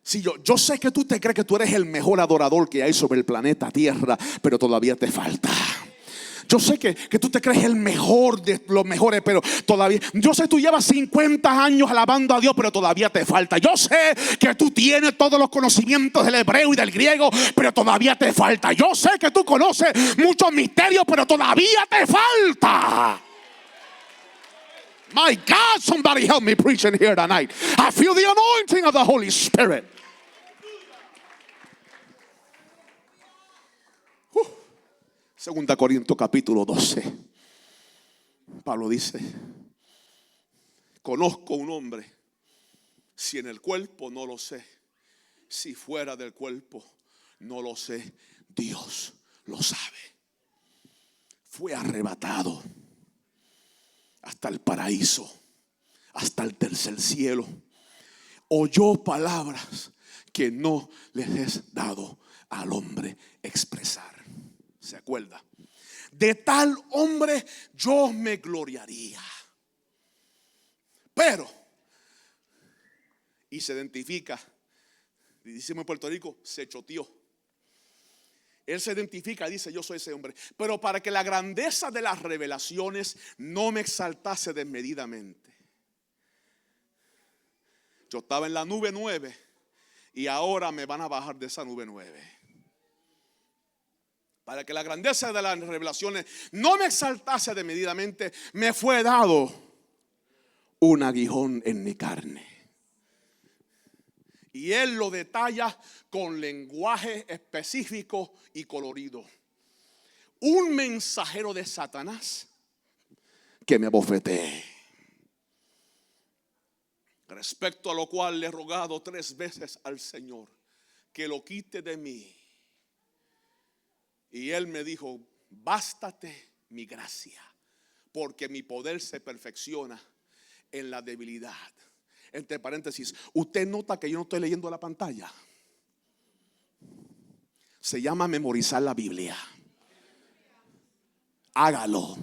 Si yo sé que tú te crees que tú eres el mejor adorador que hay sobre el planeta Tierra, pero todavía te falta. Yo sé que tú te crees el mejor de los mejores, pero todavía. Yo sé que tú llevas 50 años alabando a Dios, pero todavía te falta. Yo sé que tú tienes todos los conocimientos del hebreo y del griego, pero todavía te falta. Yo sé que tú conoces muchos misterios, pero todavía te falta. My God, somebody help me preaching here tonight. I feel the anointing of the Holy Spirit. Segunda Corintios capítulo 12. Pablo dice: conozco un hombre, si en el cuerpo no lo sé, si fuera del cuerpo no lo sé, Dios lo sabe. Fue arrebatado hasta el paraíso, hasta el tercer cielo. Oyó palabras que no les es dado al hombre expresar. ¿Se acuerda? De tal hombre yo me gloriaría. Pero, y se identifica, decimos en Puerto Rico, se choteó. Él se identifica, dice: yo soy ese hombre. Pero para que la grandeza de las revelaciones no me exaltase desmedidamente. Yo estaba en la nube 9 y ahora me van a bajar de esa nube 9. Para que la grandeza de las revelaciones no me exaltase desmedidamente, me fue dado un aguijón en mi carne. Y él lo detalla con lenguaje específico y colorido. Un mensajero de Satanás que me abofeté. Respecto a lo cual le he rogado 3 veces al Señor que lo quite de mí. Y él me dijo: bástate mi gracia, porque mi poder se perfecciona en la debilidad. Entre paréntesis, usted nota que yo no estoy leyendo la pantalla. Se llama memorizar la Biblia. Hágalo.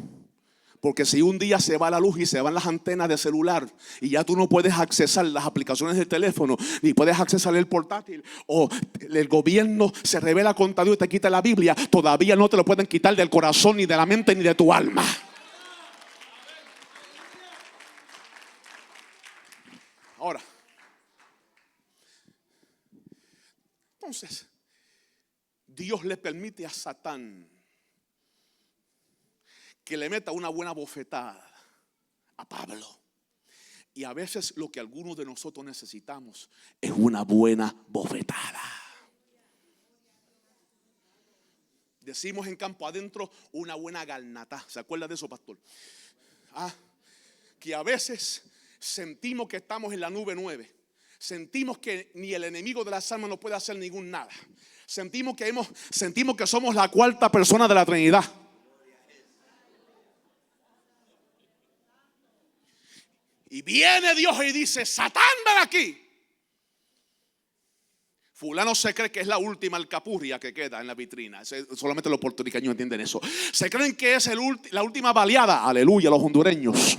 Porque si un día se va la luz y se van las antenas de celular y ya tú no puedes accesar las aplicaciones del teléfono, ni puedes accesar el portátil, o el gobierno se revela contra Dios y te quita la Biblia, todavía no te lo pueden quitar del corazón, ni de la mente, ni de tu alma. Ahora, entonces, Dios le permite a Satán que le meta una buena bofetada a Pablo. Y a veces lo que algunos de nosotros necesitamos es una buena bofetada. Decimos en Campo Adentro, una buena garnata. ¿Se acuerda de eso, pastor? Que a veces sentimos que estamos en la nube 9. Sentimos que ni el enemigo de las almas nos puede hacer ningún nada. Sentimos que somos la cuarta persona de la Trinidad. Y viene Dios y dice: Satán, ven aquí. Fulano se cree que es la última alcapurria que queda en la vitrina. Solamente los puertorriqueños entienden eso. Se creen que es la última baleada. Aleluya, los hondureños.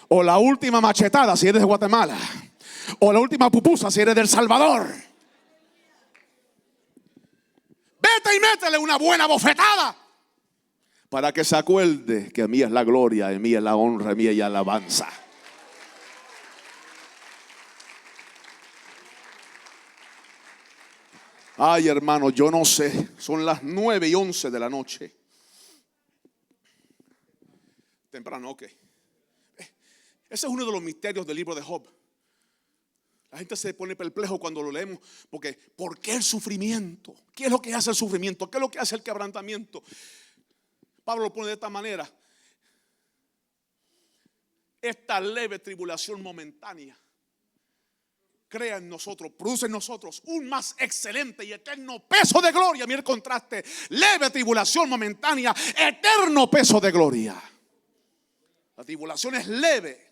O la última machetada si eres de Guatemala. O la última pupusa si eres de El Salvador. Vete y métele una buena bofetada, para que se acuerde que a mí es la gloria, a mí es la honra, a mí es la alabanza. Ay, hermano, yo no sé. Son las 9:11 de la noche. Temprano, ok. Ese es uno de los misterios del libro de Job. La gente se pone perplejo cuando lo leemos, porque ¿por qué el sufrimiento? ¿Qué es lo que hace el sufrimiento? ¿Qué es lo que hace el quebrantamiento? Pablo lo pone de esta manera: esta leve tribulación momentánea crea en nosotros, produce en nosotros un más excelente y eterno peso de gloria. Mira el contraste: leve tribulación momentánea, eterno peso de gloria. La tribulación es leve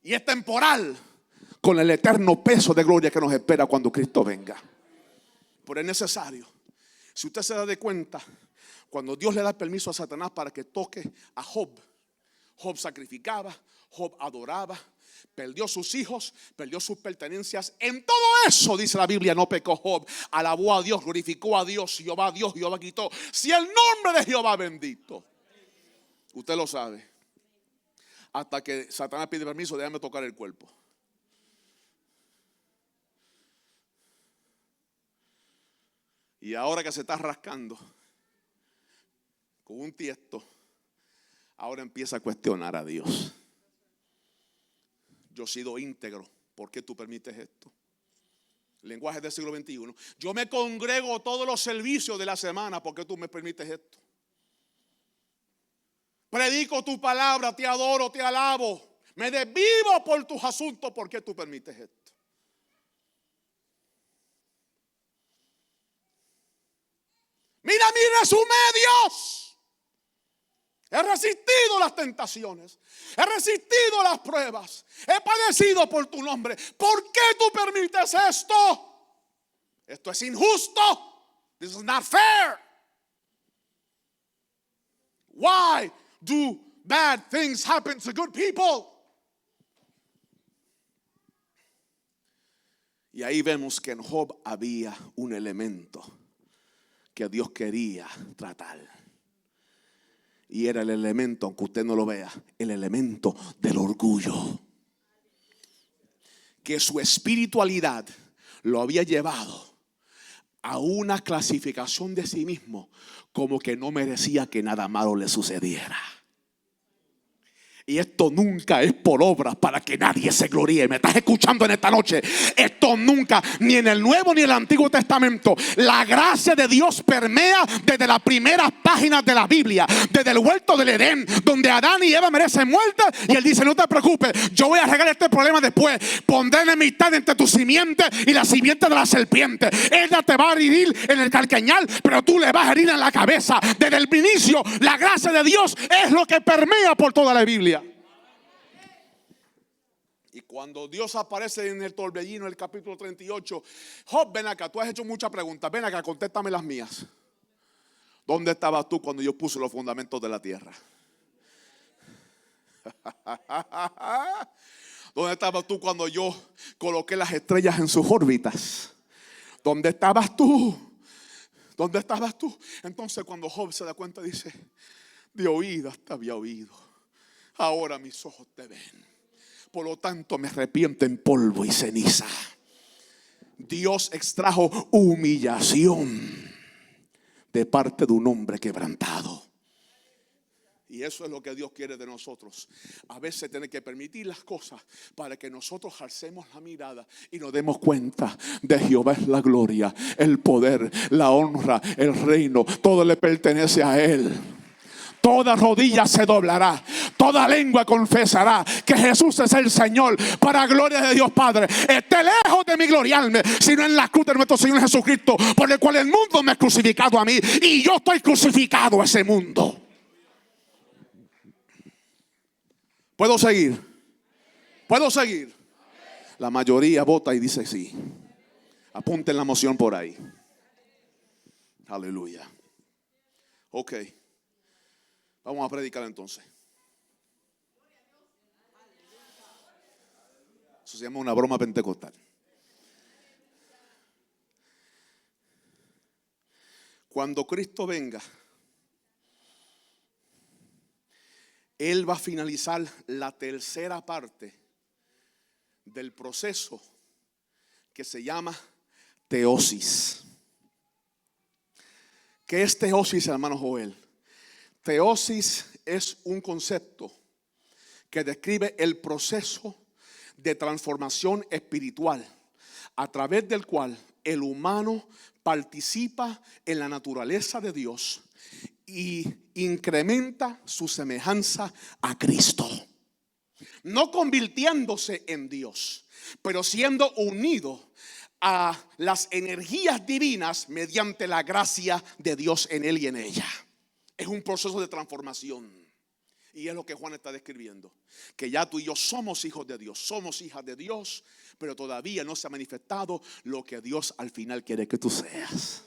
y es temporal, con el eterno peso de gloria que nos espera cuando Cristo venga. Pero es necesario. Si usted se da de cuenta, cuando Dios le da permiso a Satanás para que toque a Job, Job sacrificaba, Job adoraba, perdió sus hijos, perdió sus pertenencias. En todo eso, dice la Biblia, no pecó Job. Alabó a Dios, glorificó a Dios. Jehová quitó. Si el nombre de Jehová bendito. Usted lo sabe. Hasta que Satanás pide permiso, déjame tocar el cuerpo. Y ahora que se está rascando con un tiesto, ahora empieza a cuestionar a Dios. Yo he sido íntegro, ¿por qué tú permites esto? Lenguaje del siglo XXI. Yo me congrego todos los servicios de la semana, ¿por qué tú me permites esto? Predico tu palabra, te adoro, te alabo, me desvivo por tus asuntos, ¿por qué tú permites esto? Mira mis remedios. He resistido las tentaciones, he resistido las pruebas, he padecido por tu nombre. ¿Por qué tú permites esto? Esto es injusto. This is not fair. Why do bad things happen to good people? Y ahí vemos que en Job había un elemento que Dios quería tratar. Y era el elemento, aunque usted no lo vea, el elemento del orgullo. Que su espiritualidad lo había llevado a una clasificación de sí mismo como que no merecía que nada malo le sucediera. Y esto nunca es por obras para que nadie se gloríe. ¿Me estás escuchando en esta noche? Esto nunca, ni en el Nuevo ni en el Antiguo Testamento. La gracia de Dios permea desde las primeras páginas de la Biblia. Desde el huerto del Edén, donde Adán y Eva merecen muerte. Y Él dice: no te preocupes, yo voy a arreglar este problema después. Pondré enemistad entre tu simiente y la simiente de la serpiente. Ella te va a herir en el calcañal, pero tú le vas a herir en la cabeza. Desde el inicio, la gracia de Dios es lo que permea por toda la Biblia. Y cuando Dios aparece en el torbellino, el capítulo 38, Job, ven acá, tú has hecho muchas preguntas, ven acá, contéstame las mías. ¿Dónde estabas tú cuando yo puse los fundamentos de la tierra? ¿Dónde estabas tú cuando yo coloqué las estrellas en sus órbitas? ¿Dónde estabas tú? ¿Dónde estabas tú? Entonces cuando Job se da cuenta, dice: de oídas te había oído, ahora mis ojos te ven. Por lo tanto me arrepiento en polvo y ceniza. Dios extrajo humillación de parte de un hombre quebrantado. Y eso es lo que Dios quiere de nosotros. A veces tiene que permitir las cosas para que nosotros alcemos la mirada y nos demos cuenta de Jehová es la gloria, el poder, la honra, el reino. Todo le pertenece a Él. Toda rodilla se doblará, toda lengua confesará que Jesús es el Señor, para gloria de Dios Padre. Esté lejos de mí gloriarme, sino en la cruz de nuestro Señor Jesucristo, por el cual el mundo me ha crucificado a mí y yo estoy crucificado a ese mundo. ¿Puedo seguir? ¿Puedo seguir? La mayoría vota y dice sí. Apunten la moción por ahí. Aleluya. Ok. Vamos a predicar entonces. Eso se llama una broma pentecostal. Cuando Cristo venga, Él va a finalizar la tercera parte del proceso que se llama teosis. ¿Qué es teosis, hermano Joel? Teosis es un concepto que describe el proceso de transformación espiritual, a través del cual el humano participa en la naturaleza de Dios y incrementa su semejanza a Cristo. No convirtiéndose en Dios, pero siendo unido a las energías divinas mediante la gracia de Dios en él y en ella. Es un proceso de transformación. Y es lo que Juan está describiendo, que ya tú y yo somos hijos de Dios, somos hijas de Dios, pero todavía no se ha manifestado lo que Dios al final quiere que tú seas.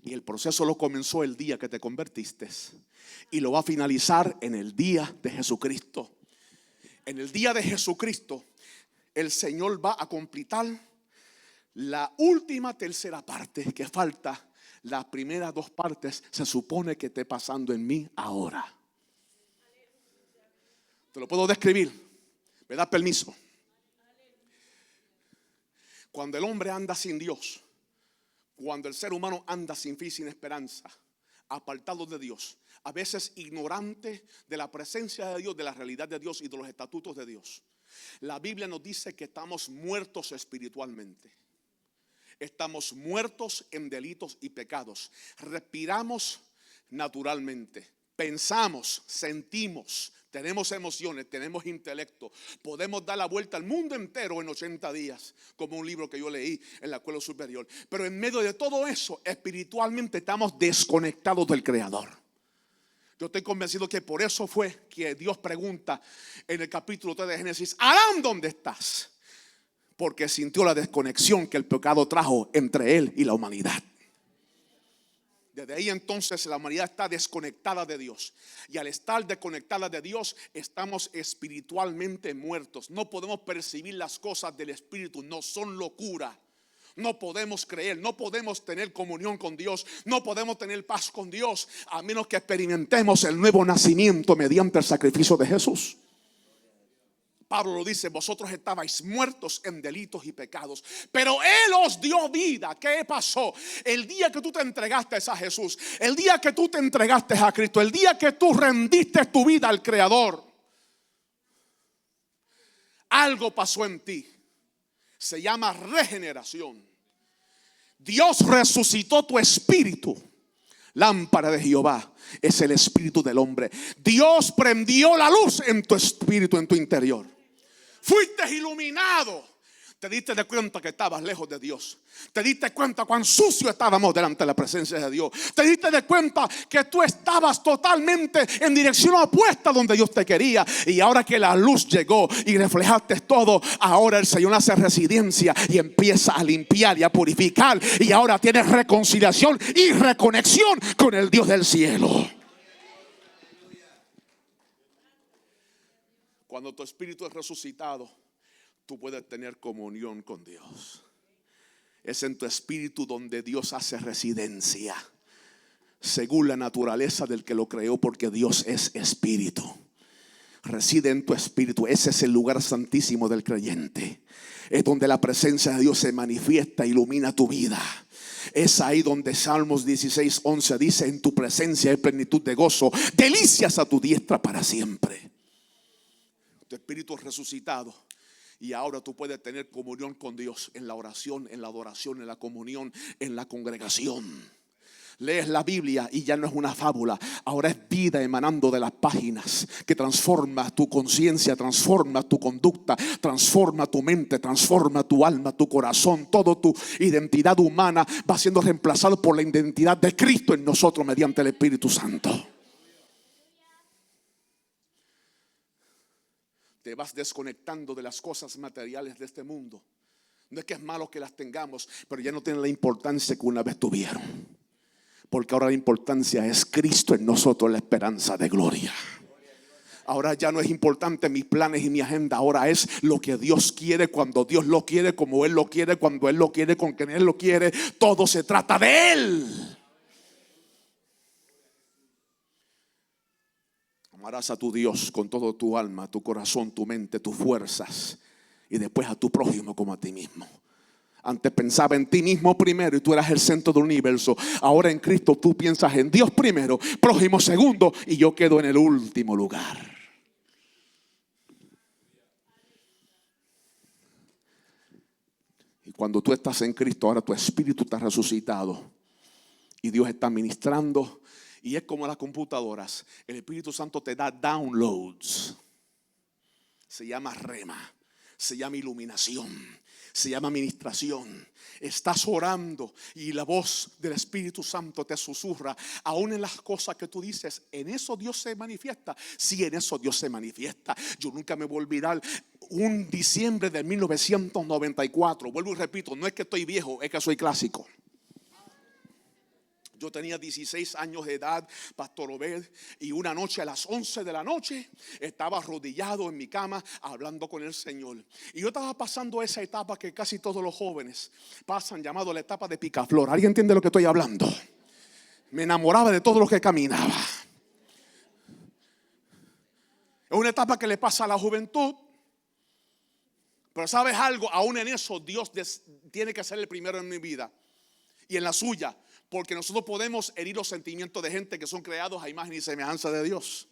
Y el proceso lo comenzó el día que te convertiste y lo va a finalizar en el día de Jesucristo. En el día de Jesucristo el Señor va a completar la última tercera parte que falta. Las primeras dos partes se supone que esté pasando en mí ahora. Te lo puedo describir. ¿Me da permiso? Cuando el hombre anda sin Dios, cuando el ser humano anda sin fe y sin esperanza, apartado de Dios, a veces ignorante de la presencia de Dios, de la realidad de Dios y de los estatutos de Dios, la Biblia nos dice que estamos muertos espiritualmente. Estamos muertos en delitos y pecados. Respiramos naturalmente, pensamos, sentimos, tenemos emociones, tenemos intelecto. Podemos dar la vuelta al mundo entero en 80 días, como un libro que yo leí en la escuela superior. Pero en medio de todo eso, espiritualmente estamos desconectados del Creador. Yo estoy convencido que por eso fue que Dios pregunta en el capítulo 3 de Génesis: Adán, ¿dónde estás? Porque sintió la desconexión que el pecado trajo entre él y la humanidad. Desde ahí entonces la humanidad está desconectada de Dios. Y al estar desconectada de Dios, estamos espiritualmente muertos. No podemos percibir las cosas del Espíritu, no son locura. No podemos creer, no podemos tener comunión con Dios, no podemos tener paz con Dios, a menos que experimentemos el nuevo nacimiento mediante el sacrificio de Jesús. Pablo lo dice: vosotros estabais muertos en delitos y pecados, pero Él os dio vida. ¿Qué pasó? El día que tú te entregaste a Jesús, el día que tú te entregaste a Cristo, el día que tú rendiste tu vida al Creador, algo pasó en ti. Se llama regeneración. Dios resucitó tu espíritu. Lámpara de Jehová es el espíritu del hombre. Dios prendió la luz en tu espíritu, en tu interior. Fuiste iluminado. Te diste de cuenta que estabas lejos de Dios. Te diste cuenta cuán sucio estábamos delante de la presencia de Dios. Te diste de cuenta que tú estabas totalmente en dirección opuesta donde Dios te quería. Y ahora que la luz llegó y reflejaste todo, ahora el Señor hace residencia y empieza a limpiar y a purificar. Y ahora tienes reconciliación y reconexión con el Dios del cielo. Cuando tu espíritu es resucitado, tú puedes tener comunión con Dios. Es en tu espíritu donde Dios hace residencia, según la naturaleza del que lo creó, porque Dios es espíritu. Reside en tu espíritu. Ese es el lugar santísimo del creyente. Es donde la presencia de Dios se manifiesta, ilumina tu vida. Es ahí donde Salmos 16:11 dice: en tu presencia hay plenitud de gozo, delicias a tu diestra para siempre. Tu espíritu es resucitado. Y ahora tú puedes tener comunión con Dios en la oración, en la adoración, en la comunión, en la congregación. Lees la Biblia y ya no es una fábula. Ahora es vida emanando de las páginas que transforma tu conciencia, transforma tu conducta, transforma tu mente, transforma tu alma, tu corazón. Toda tu identidad humana va siendo reemplazada por la identidad de Cristo en nosotros mediante el Espíritu Santo. Te vas desconectando de las cosas materiales de este mundo. No es que es malo que las tengamos, pero ya no tienen la importancia que una vez tuvieron. Porque ahora la importancia es Cristo en nosotros, la esperanza de gloria. Ahora ya no es importante mis planes y mi agenda. Ahora es lo que Dios quiere, cuando Dios lo quiere, como Él lo quiere, cuando Él lo quiere, con quien Él lo quiere. Todo se trata de Él. Amarás a tu Dios con todo tu alma, tu corazón, tu mente, tus fuerzas, y después a tu prójimo como a ti mismo. Antes pensaba en ti mismo primero y tú eras el centro del universo. Ahora en Cristo tú piensas en Dios primero, prójimo segundo, y yo quedo en el último lugar. Y cuando tú estás en Cristo, ahora tu espíritu está resucitado. Y Dios está ministrando. Y es como las computadoras. El Espíritu Santo te da downloads. Se llama rema. Se llama iluminación. Se llama ministración. Estás orando y la voz del Espíritu Santo te susurra. Aún en las cosas que tú dices, ¿en eso Dios se manifiesta? Sí, en eso Dios se manifiesta. Yo nunca me voy a olvidar un diciembre de 1994. Vuelvo y repito, no es que estoy viejo, es que soy clásico. Yo tenía 16 años de edad, Pastor Obed, y una noche a las 11 de la noche estaba arrodillado en mi cama hablando con el Señor. Y yo estaba pasando esa etapa que casi todos los jóvenes pasan, llamado la etapa de picaflor. ¿Alguien entiende lo que estoy hablando? Me enamoraba de todo lo que caminaba. Es una etapa que le pasa a la juventud. Pero ¿sabes algo? Aún en eso Dios tiene que ser el primero en mi vida y en la suya. Porque nosotros podemos herir los sentimientos de gente que son creados a imagen y semejanza de Dios.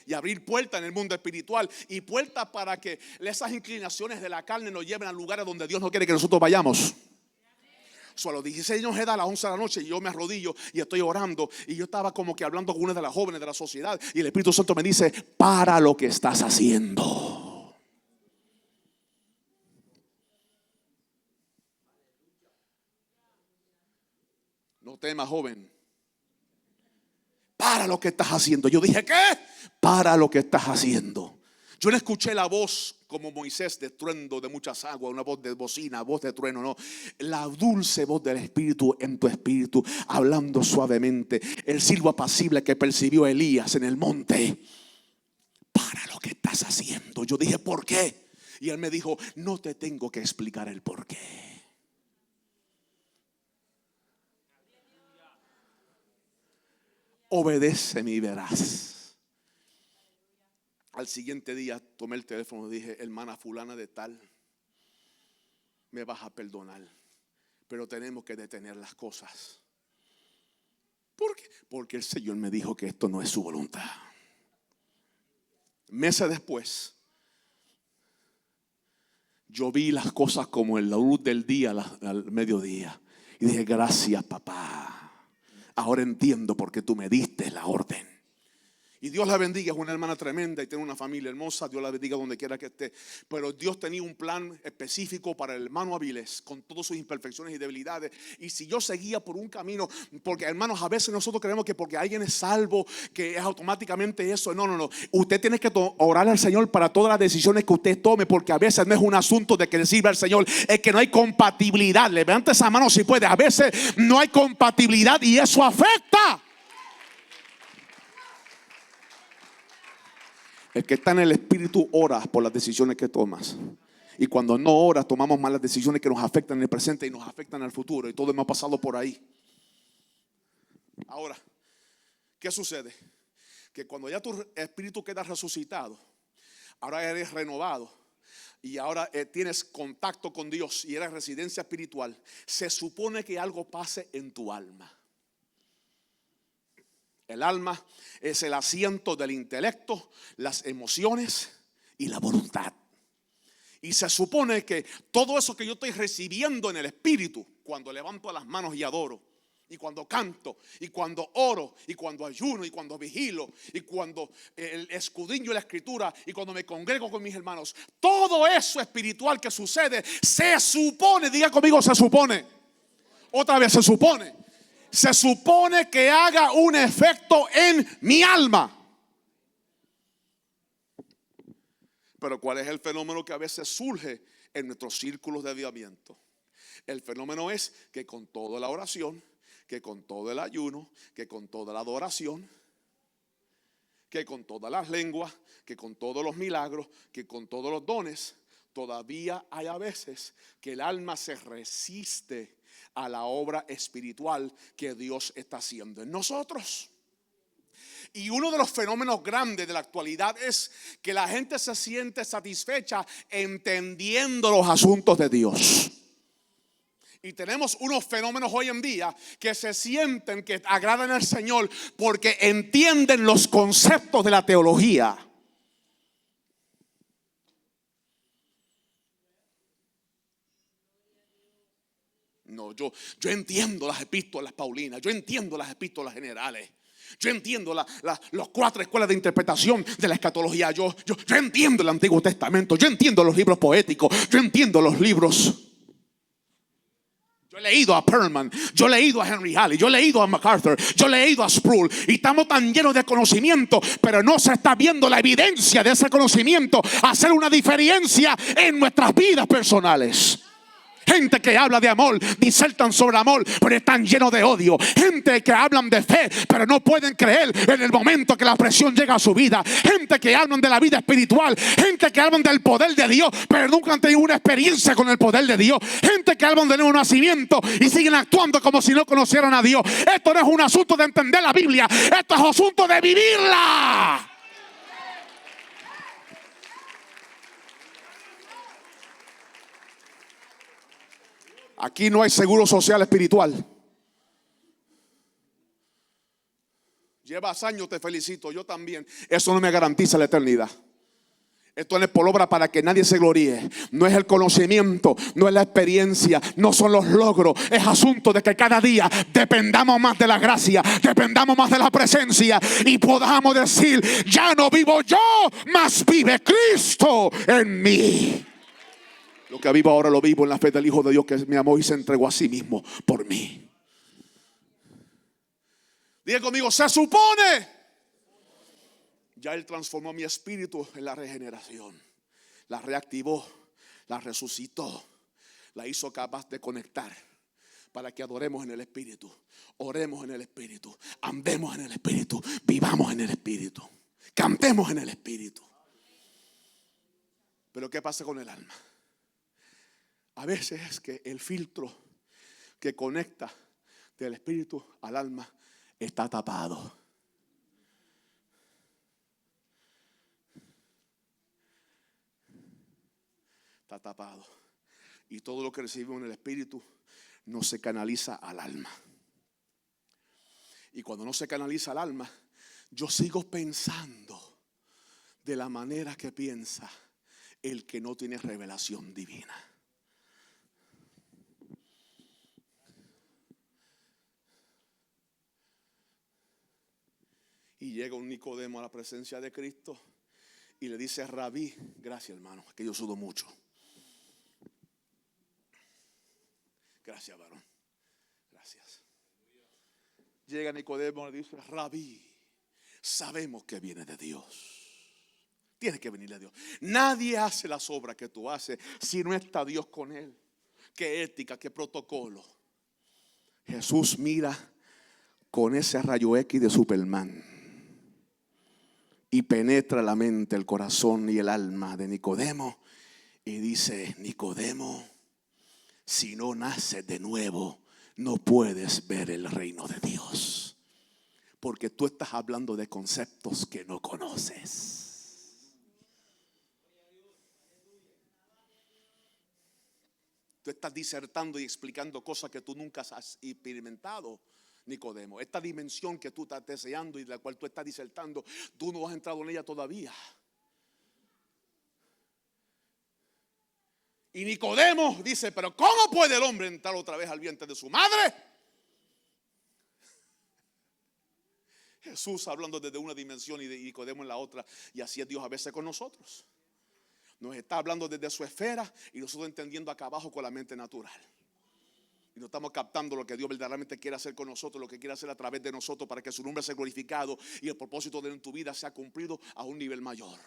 Y abrir puertas en el mundo espiritual. Y puertas para que esas inclinaciones de la carne nos lleven a lugares donde Dios no quiere que nosotros vayamos. A los 16 años de edad, a las 11 de la noche, yo me arrodillo y estoy orando. Y yo estaba como que hablando con una de las jóvenes de la sociedad. Y el Espíritu Santo me dice: para lo que estás haciendo. No temas, joven. Para lo que estás haciendo. Yo dije, ¿qué? Para lo que estás haciendo. Yo no escuché la voz como Moisés de estruendo de muchas aguas, una voz de bocina, voz de trueno, no. La dulce voz del Espíritu en tu espíritu, hablando suavemente. El silbo apacible que percibió Elías en el monte. Para lo que estás haciendo. Yo dije, ¿por qué? Y él me dijo, no te tengo que explicar el por qué. Obedéceme y verás. Al siguiente día tomé el teléfono y dije, hermana fulana de tal, me vas a perdonar, pero tenemos que detener las cosas. ¿Por qué? Porque el Señor me dijo que esto no es su voluntad. Meses después, yo vi las cosas como en la luz del día, al mediodía, y dije, gracias, papá. Ahora entiendo por qué tú me diste la orden. Y Dios la bendiga, es una hermana tremenda y tiene una familia hermosa. Dios la bendiga donde quiera que esté. Pero Dios tenía un plan específico para el hermano Avilés, con todas sus imperfecciones y debilidades. Y si yo seguía por un camino, porque hermanos, a veces nosotros creemos que porque alguien es salvo, que es automáticamente eso. No. Usted tiene que orar al Señor para todas las decisiones que usted tome, porque a veces no es un asunto de que le sirva al Señor, es que no hay compatibilidad. Levante esa mano si puede. A veces no hay compatibilidad y eso afecta. El que está en el Espíritu ora por las decisiones que tomas. Y cuando no oras, tomamos malas decisiones que nos afectan en el presente y nos afectan en el futuro. Y todo hemos pasado por ahí. Ahora, ¿qué sucede? Que cuando ya tu espíritu queda resucitado, ahora eres renovado y ahora tienes contacto con Dios y eres residencia espiritual, se supone que algo pase en tu alma. El alma es el asiento del intelecto, las emociones y la voluntad. Y se supone que todo eso que yo estoy recibiendo en el espíritu, cuando levanto las manos y adoro, y cuando canto, y cuando oro, y cuando ayuno, y cuando vigilo, y cuando escudriño la escritura, y cuando me congrego con mis hermanos, todo eso espiritual que sucede, se supone, diga conmigo, se supone. Otra vez, se supone. Se supone que haga un efecto en mi alma. Pero ¿cuál es el fenómeno que a veces surge en nuestros círculos de avivamiento? El fenómeno es que con toda la oración, que con todo el ayuno, que con toda la adoración, que con todas las lenguas, que con todos los milagros, que con todos los dones, todavía hay a veces que el alma se resiste a la obra espiritual que Dios está haciendo en nosotros. Y uno de los fenómenos grandes de la actualidad es que la gente se siente satisfecha entendiendo los asuntos de Dios. Y tenemos unos fenómenos hoy en día que se sienten que agradan al Señor porque entienden los conceptos de la teología. No, yo entiendo las epístolas paulinas, yo entiendo las epístolas generales, yo entiendo las 4 escuelas de interpretación de la escatología, yo entiendo el Antiguo Testamento, yo entiendo los libros poéticos, yo entiendo los libros. Yo he leído a Perlman, yo he leído a Henry Halley, yo he leído a MacArthur, yo he leído a Sproul, y estamos tan llenos de conocimiento, pero no se está viendo la evidencia de ese conocimiento hacer una diferencia en nuestras vidas personales. Gente que habla de amor, disertan sobre amor, pero están llenos de odio. Gente que hablan de fe, pero no pueden creer en el momento que la presión llega a su vida. Gente que hablan de la vida espiritual. Gente que hablan del poder de Dios, pero nunca han tenido una experiencia con el poder de Dios. Gente que hablan de nuevo nacimiento y siguen actuando como si no conocieran a Dios. Esto no es un asunto de entender la Biblia, esto es asunto de vivirla. Aquí no hay seguro social espiritual. Llevas años, te felicito, yo también. Eso no me garantiza la eternidad. Esto no es por obra para que nadie se gloríe. No es el conocimiento, no es la experiencia, no son los logros. Es asunto de que cada día dependamos más de la gracia, dependamos más de la presencia y podamos decir: ya no vivo yo, mas vive Cristo en mí. Lo que vivo ahora lo vivo en la fe del Hijo de Dios, que me amó y se entregó a sí mismo por mí. Diga conmigo: se supone. Ya Él transformó mi espíritu en la regeneración. La reactivó, la resucitó, la hizo capaz de conectar para que adoremos en el Espíritu, oremos en el Espíritu, andemos en el Espíritu, vivamos en el Espíritu, cantemos en el Espíritu. Pero ¿qué pasa con el alma? A veces es que el filtro que conecta del espíritu al alma está tapado. Está tapado. Y todo lo que recibimos en el espíritu no se canaliza al alma. Y cuando no se canaliza al alma, yo sigo pensando de la manera que piensa el que no tiene revelación divina. Y llega un Nicodemo a la presencia de Cristo y le dice: Rabí, gracias hermano, que yo sudo mucho. Gracias varón, gracias. Llega Nicodemo y le dice: Rabí, sabemos que viene de Dios. Tiene que venir de Dios. Nadie hace las obras que tú haces si no está Dios con él. Qué ética, qué protocolo. Jesús mira con ese rayo X de Superman y penetra la mente, el corazón y el alma de Nicodemo y dice: Nicodemo, si no naces de nuevo, no puedes ver el reino de Dios, porque tú estás hablando de conceptos que no conoces. Tú estás disertando y explicando cosas que tú nunca has experimentado, Nicodemo. Esta dimensión que tú estás deseando y de la cual tú estás disertando, tú no has entrado en ella todavía. Y Nicodemo dice: pero ¿cómo puede el hombre entrar otra vez al vientre de su madre? Jesús hablando desde una dimensión y de Nicodemo en la otra. Y así es Dios a veces con nosotros. Nos está hablando desde su esfera y nosotros entendiendo acá abajo con la mente natural. Y no estamos captando lo que Dios verdaderamente quiere hacer con nosotros, lo que quiere hacer a través de nosotros para que su nombre sea glorificado y el propósito de él en tu vida sea cumplido a un nivel mayor.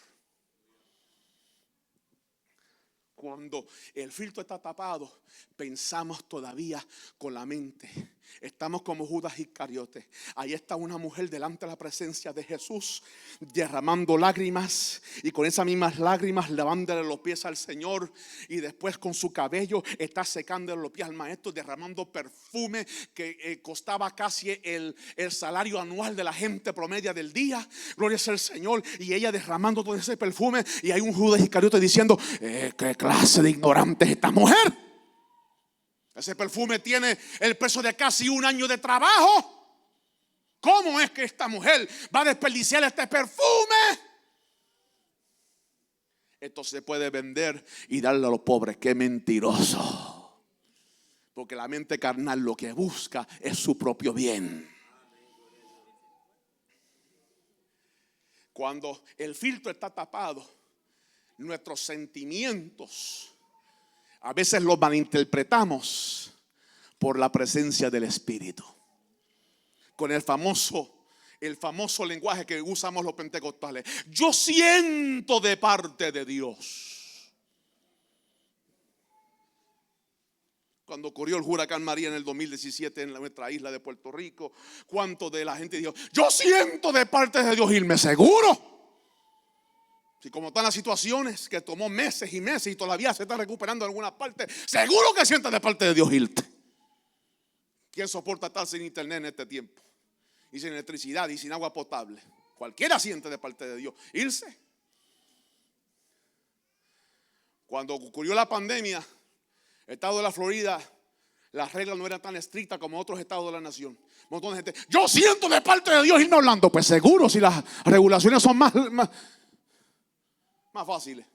Cuando el filtro está tapado, pensamos todavía con la mente. Estamos como Judas Iscariote. Ahí está una mujer delante de la presencia de Jesús, derramando lágrimas, y con esas mismas lágrimas lavándole los pies al Señor, y después con su cabello está secándole los pies al maestro, derramando perfume que costaba casi el salario anual de la gente promedia del día. Gloria sea al Señor. Y ella derramando todo ese perfume, y hay un Judas Iscariote diciendo: ¿qué clase de ignorante es esta mujer? Ese perfume tiene el peso de casi un año de trabajo. ¿Cómo es que esta mujer va a desperdiciar este perfume? Esto se puede vender y darle a los pobres. ¡Qué mentiroso! Porque la mente carnal lo que busca es su propio bien. Cuando el filtro está tapado, nuestros sentimientos a veces los malinterpretamos por la presencia del Espíritu. Con el famoso lenguaje que usamos los pentecostales. Yo siento de parte de Dios. Cuando ocurrió el huracán María en el 2017 en nuestra isla de Puerto Rico, ¿cuánto de la gente dijo: yo siento de parte de Dios irme seguro? Si como están las situaciones que tomó meses y meses y todavía se está recuperando en alguna parte, seguro que sientes de parte de Dios irte. ¿Quién soporta estar sin internet en este tiempo? Y sin electricidad y sin agua potable. Cualquiera siente de parte de Dios irse. Cuando ocurrió la pandemia, el estado de la Florida, las reglas no eran tan estrictas como otros estados de la nación. Un montón de gente: yo siento de parte de Dios irme a Orlando. Pues seguro, si las regulaciones son más fáciles.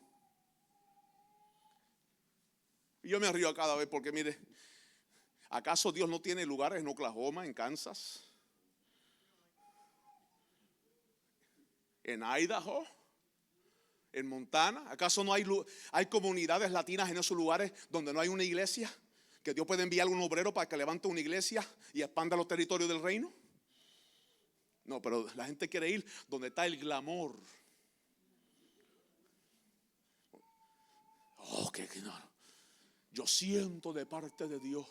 Y yo me río cada vez porque mire, ¿acaso Dios no tiene lugares en Oklahoma, en Kansas, en Idaho, en Montana? ¿Acaso no hay comunidades latinas en esos lugares donde no hay una iglesia? Que Dios puede enviar un obrero para que levante una iglesia y expanda los territorios del reino. No, pero la gente quiere ir donde está el glamour. Oh, que no. Yo siento de parte de Dios.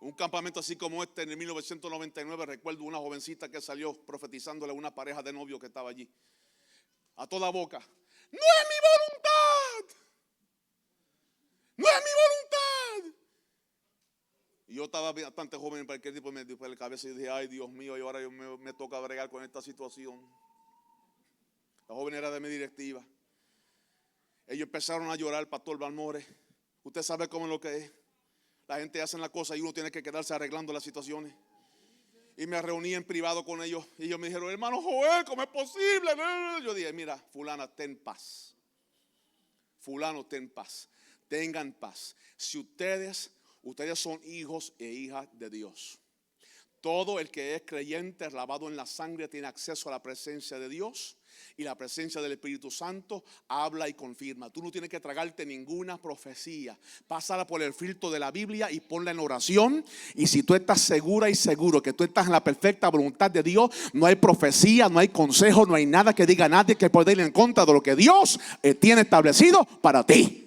Un campamento así como este en el 1999, recuerdo una jovencita que salió profetizándole a una pareja de novios que estaba allí. A toda boca: no es mi voluntad. No es mi voluntad. Y yo estaba bastante joven para aquel tipo, me dio la cabeza y dije: ay, Dios mío, y ahora me toca bregar con esta situación. La joven era de mi directiva. Ellos empezaron a llorar, Pastor Balmore. Usted sabe cómo es lo que es. La gente hace la cosa y uno tiene que quedarse arreglando las situaciones. Y me reuní en privado con ellos. Y ellos me dijeron: hermano Joel, ¿cómo es posible? Yo dije: mira, fulana, ten paz. Fulano, ten paz. Tengan paz. Si ustedes son hijos e hijas de Dios. Todo el que es creyente, lavado en la sangre, tiene acceso a la presencia de Dios. Y la presencia del Espíritu Santo habla y confirma. Tú no tienes que tragarte ninguna profecía. Pásala por el filtro de la Biblia y ponla en oración. Y si tú estás segura y seguro que tú estás en la perfecta voluntad de Dios, no hay profecía, no hay consejo, no hay nada que diga nadie que pueda ir en contra de lo que Dios tiene establecido para ti.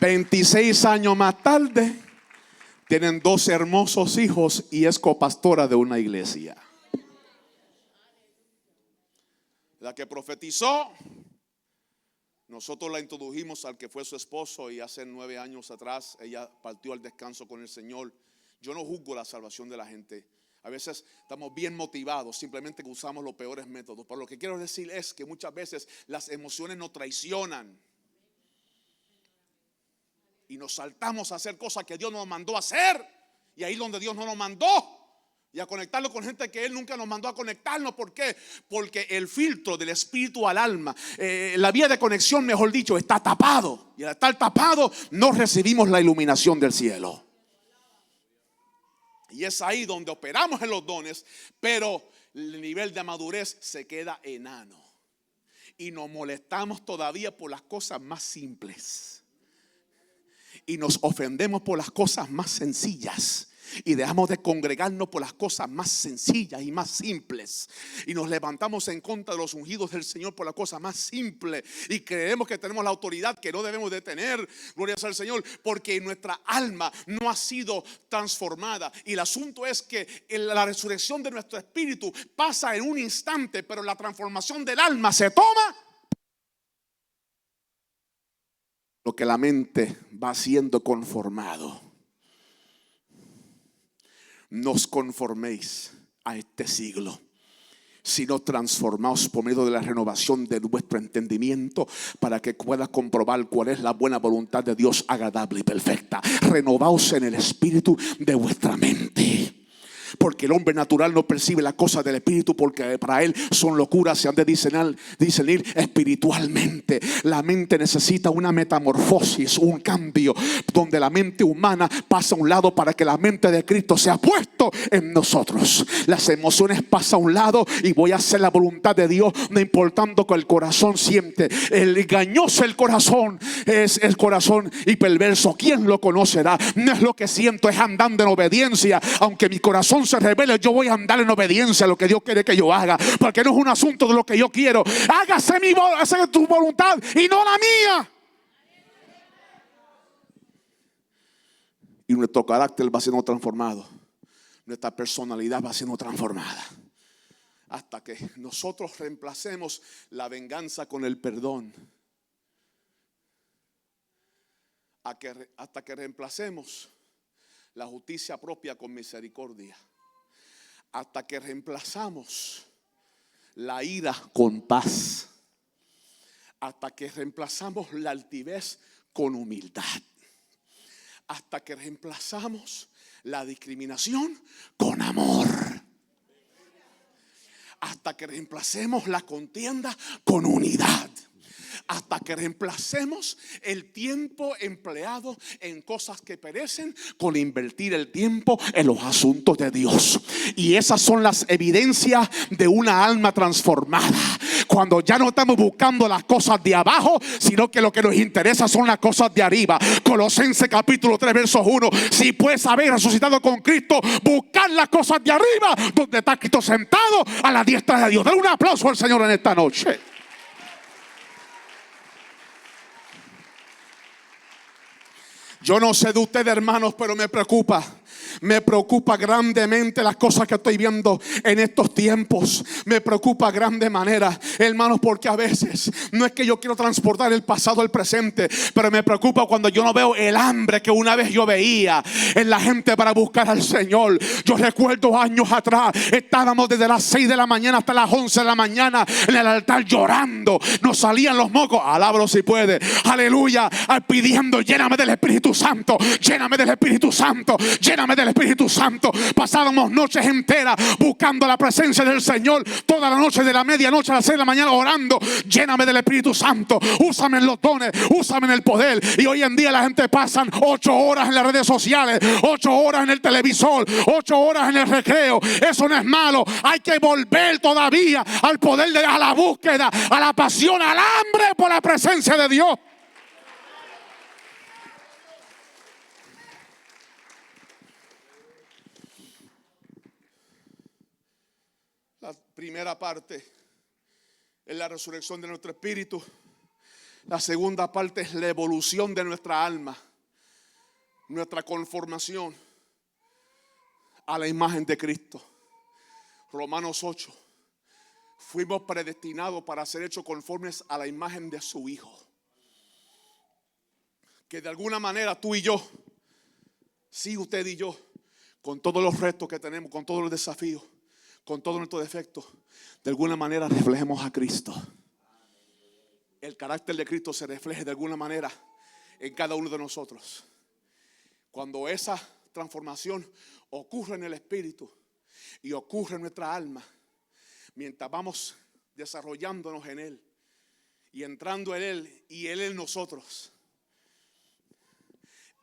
26 años más tarde, tienen 2 hermosos hijos y es copastora de una iglesia. La que profetizó, nosotros la introdujimos al que fue su esposo y hace 9 años atrás ella partió al descanso con el Señor. Yo no juzgo la salvación de la gente. A veces estamos bien motivados, simplemente que usamos los peores métodos. Pero lo que quiero decir es que muchas veces las emociones nos traicionan. Y nos saltamos a hacer cosas que Dios nos mandó a hacer. Y ahí donde Dios no nos mandó. Y a conectarlo con gente que Él nunca nos mandó a conectarnos. ¿Por qué? Porque el filtro del espíritu al alma, la vía de conexión, mejor dicho, está tapado. Y al estar tapado no recibimos la iluminación del cielo. Y es ahí donde operamos en los dones, pero el nivel de madurez se queda enano. Y nos molestamos todavía por las cosas más simples. Y nos ofendemos por las cosas más sencillas. Y dejamos de congregarnos por las cosas más sencillas y más simples. Y nos levantamos en contra de los ungidos del Señor por las cosas más simples. Y creemos que tenemos la autoridad que no debemos de tener. Gloria al Señor. Porque nuestra alma no ha sido transformada. Y el asunto es que la resurrección de nuestro espíritu pasa en un instante. Pero la transformación del alma se toma. Lo que la mente va siendo conformado. No os conforméis a este siglo, sino transformaos por medio de la renovación de vuestro entendimiento, para que puedas comprobar cuál es la buena voluntad de Dios, agradable y perfecta. Renovaos en el espíritu de vuestra mente. Porque el hombre natural no percibe las cosas del Espíritu, porque para él son locuras, se han de discernir espiritualmente. La mente necesita una metamorfosis, un cambio, donde la mente humana pasa a un lado para que la mente de Cristo sea puesto en nosotros. Las emociones pasan a un lado y voy a hacer la voluntad de Dios, no importando que el corazón siente. El engañoso el corazón es el corazón y perverso. ¿Quién lo conocerá? No es lo que siento, es andando en obediencia. Aunque mi corazón se revele, yo voy a andar en obediencia a lo que Dios quiere que yo haga, porque no es un asunto de lo que yo quiero. Hágase tu voluntad y no la mía. Y nuestro carácter va siendo transformado, nuestra personalidad va siendo transformada, hasta que nosotros reemplacemos la venganza con el perdón. Hasta que reemplacemos la justicia propia con misericordia. Hasta que reemplazamos la ira con paz. Hasta que reemplazamos la altivez con humildad. Hasta que reemplazamos la discriminación con amor. Hasta que reemplacemos la contienda con unidad. Hasta que reemplacemos el tiempo empleado en cosas que perecen con invertir el tiempo en los asuntos de Dios. Y esas son las evidencias de una alma transformada. Cuando ya no estamos buscando las cosas de abajo, sino que lo que nos interesa son las cosas de arriba. Colosenses capítulo 3 versos 1. Si pues habéis resucitado con Cristo, buscad las cosas de arriba, donde está Cristo sentado a la diestra de Dios. Dale un aplauso al Señor en esta noche. Yo no sé de ustedes, hermanos, pero me preocupa. Me preocupa grandemente las cosas que estoy viendo en estos tiempos. Me preocupa grande manera, hermanos, porque a veces no es que yo quiero transportar el pasado al presente, pero me preocupa cuando yo no veo el hambre que una vez yo veía en la gente para buscar al Señor. Yo recuerdo años atrás, estábamos desde las 6 de la mañana hasta las 11 de la mañana en el altar llorando. Nos salían los mocos, alábalo si puede, aleluya, pidiendo: lléname del Espíritu Santo, lléname del Espíritu Santo, lléname del Espíritu Santo. Pasábamos noches enteras buscando la presencia del Señor, toda la noche, de la medianoche a las 6 de la mañana orando: lléname del Espíritu Santo, úsame en los dones, úsame en el poder. Y hoy en día la gente pasa 8 horas en las redes sociales, 8 horas en el televisor, 8 horas en el recreo. Eso no es malo, hay que volver todavía al poder, a la búsqueda, a la pasión, al hambre por la presencia de Dios. La primera parte es la resurrección de nuestro espíritu. La segunda parte es la evolución de nuestra alma, nuestra conformación a la imagen de Cristo. Romanos 8. Fuimos predestinados para ser hechos conformes a la imagen de su Hijo. Que de alguna manera tú y yo, sí, usted y yo, con todos los retos que tenemos, con todos los desafíos, con todos nuestros defectos, de alguna manera reflejemos a Cristo. El carácter de Cristo se refleje de alguna manera en cada uno de nosotros. Cuando esa transformación ocurre en el espíritu y ocurre en nuestra alma, mientras vamos desarrollándonos en Él y entrando en Él y Él en nosotros,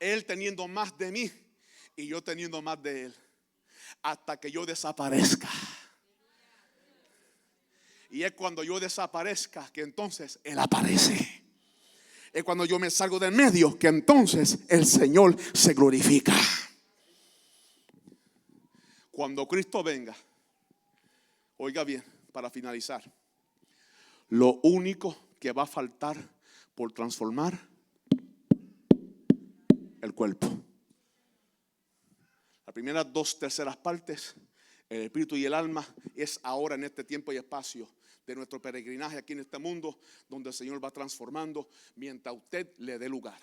Él teniendo más de mí y yo teniendo más de Él, hasta que yo desaparezca. Y es cuando yo desaparezca que entonces Él aparece. Es cuando yo me salgo del medio que entonces el Señor se glorifica. Cuando Cristo venga, oiga bien, para finalizar, lo único que va a faltar por transformar el cuerpo. Las primeras 2/3 partes, el espíritu y el alma, es ahora en este tiempo y espacio de nuestro peregrinaje aquí en este mundo, donde el Señor va transformando mientras usted le dé lugar.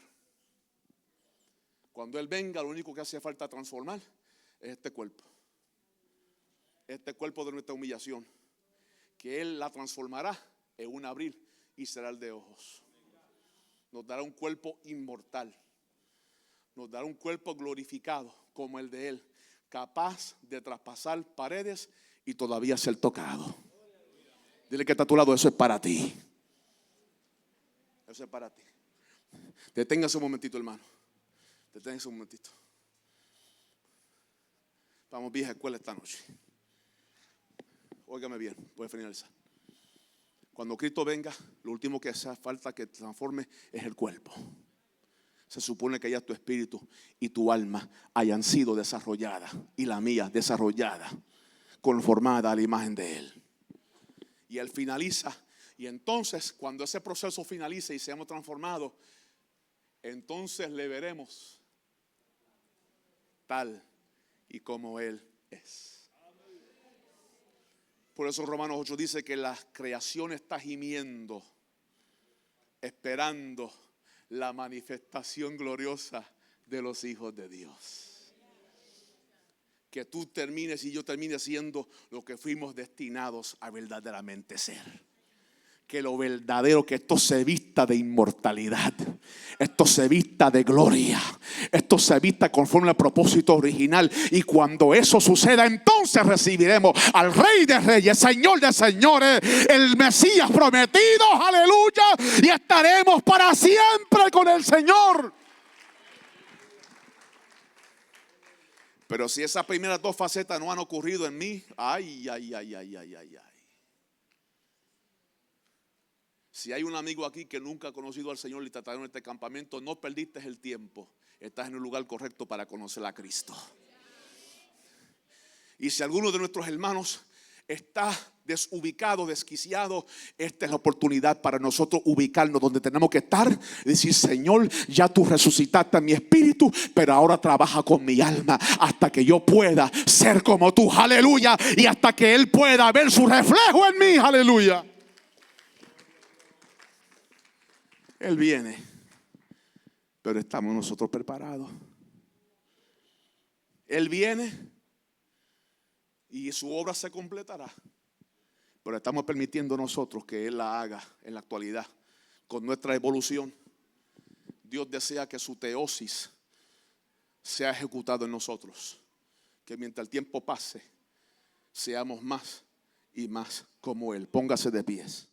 Cuando Él venga, lo único que hace falta transformar es este cuerpo de nuestra humillación, que Él la transformará en un abrir y cerrar de ojos. Nos dará un cuerpo inmortal, nos dará un cuerpo glorificado como el de Él, capaz de traspasar paredes y todavía ser tocado. Dile que está a tu lado, eso es para ti. Eso es para ti. Deténgase un momentito, hermano. Deténgase un momentito. Vamos, vieja escuela esta noche. Óigame bien, voy a finalizar. Cuando Cristo venga, lo último que hace falta que transforme es el cuerpo. Se supone que ya tu espíritu y tu alma hayan sido desarrolladas, y la mía desarrollada, conformada a la imagen de Él. Y Él finaliza, y entonces cuando ese proceso finalice y seamos transformados, entonces le veremos tal y como Él es. Por eso Romanos 8 dice que la creación está gimiendo, esperando la manifestación gloriosa de los hijos de Dios. Que tú termines y yo termine siendo lo que fuimos destinados a verdaderamente ser. Que lo verdadero, que esto se vista de inmortalidad, esto se vista de gloria, esto se vista conforme al propósito original. Y cuando eso suceda, entonces recibiremos al Rey de Reyes, Señor de Señores, el Mesías prometido, aleluya, y estaremos para siempre con el Señor. Pero si esas primeras dos facetas no han ocurrido en mí, ay. Si hay un amigo aquí que nunca ha conocido al Señor y te trajo en este campamento, no perdiste el tiempo. Estás en el lugar correcto para conocer a Cristo. Y si alguno de nuestros hermanos está desubicado, desquiciado, esta es la oportunidad para nosotros ubicarnos donde tenemos que estar y decir: Señor, ya tú resucitaste mi espíritu, pero ahora trabaja con mi alma hasta que yo pueda ser como tú, aleluya, y hasta que Él pueda ver su reflejo en mí, aleluya. Él viene, pero estamos nosotros preparados. Él viene y su obra se completará, pero estamos permitiendo nosotros que Él la haga en la actualidad. Con nuestra evolución, Dios desea que su teosis sea ejecutado en nosotros, que mientras el tiempo pase seamos más y más como Él. Póngase de pies.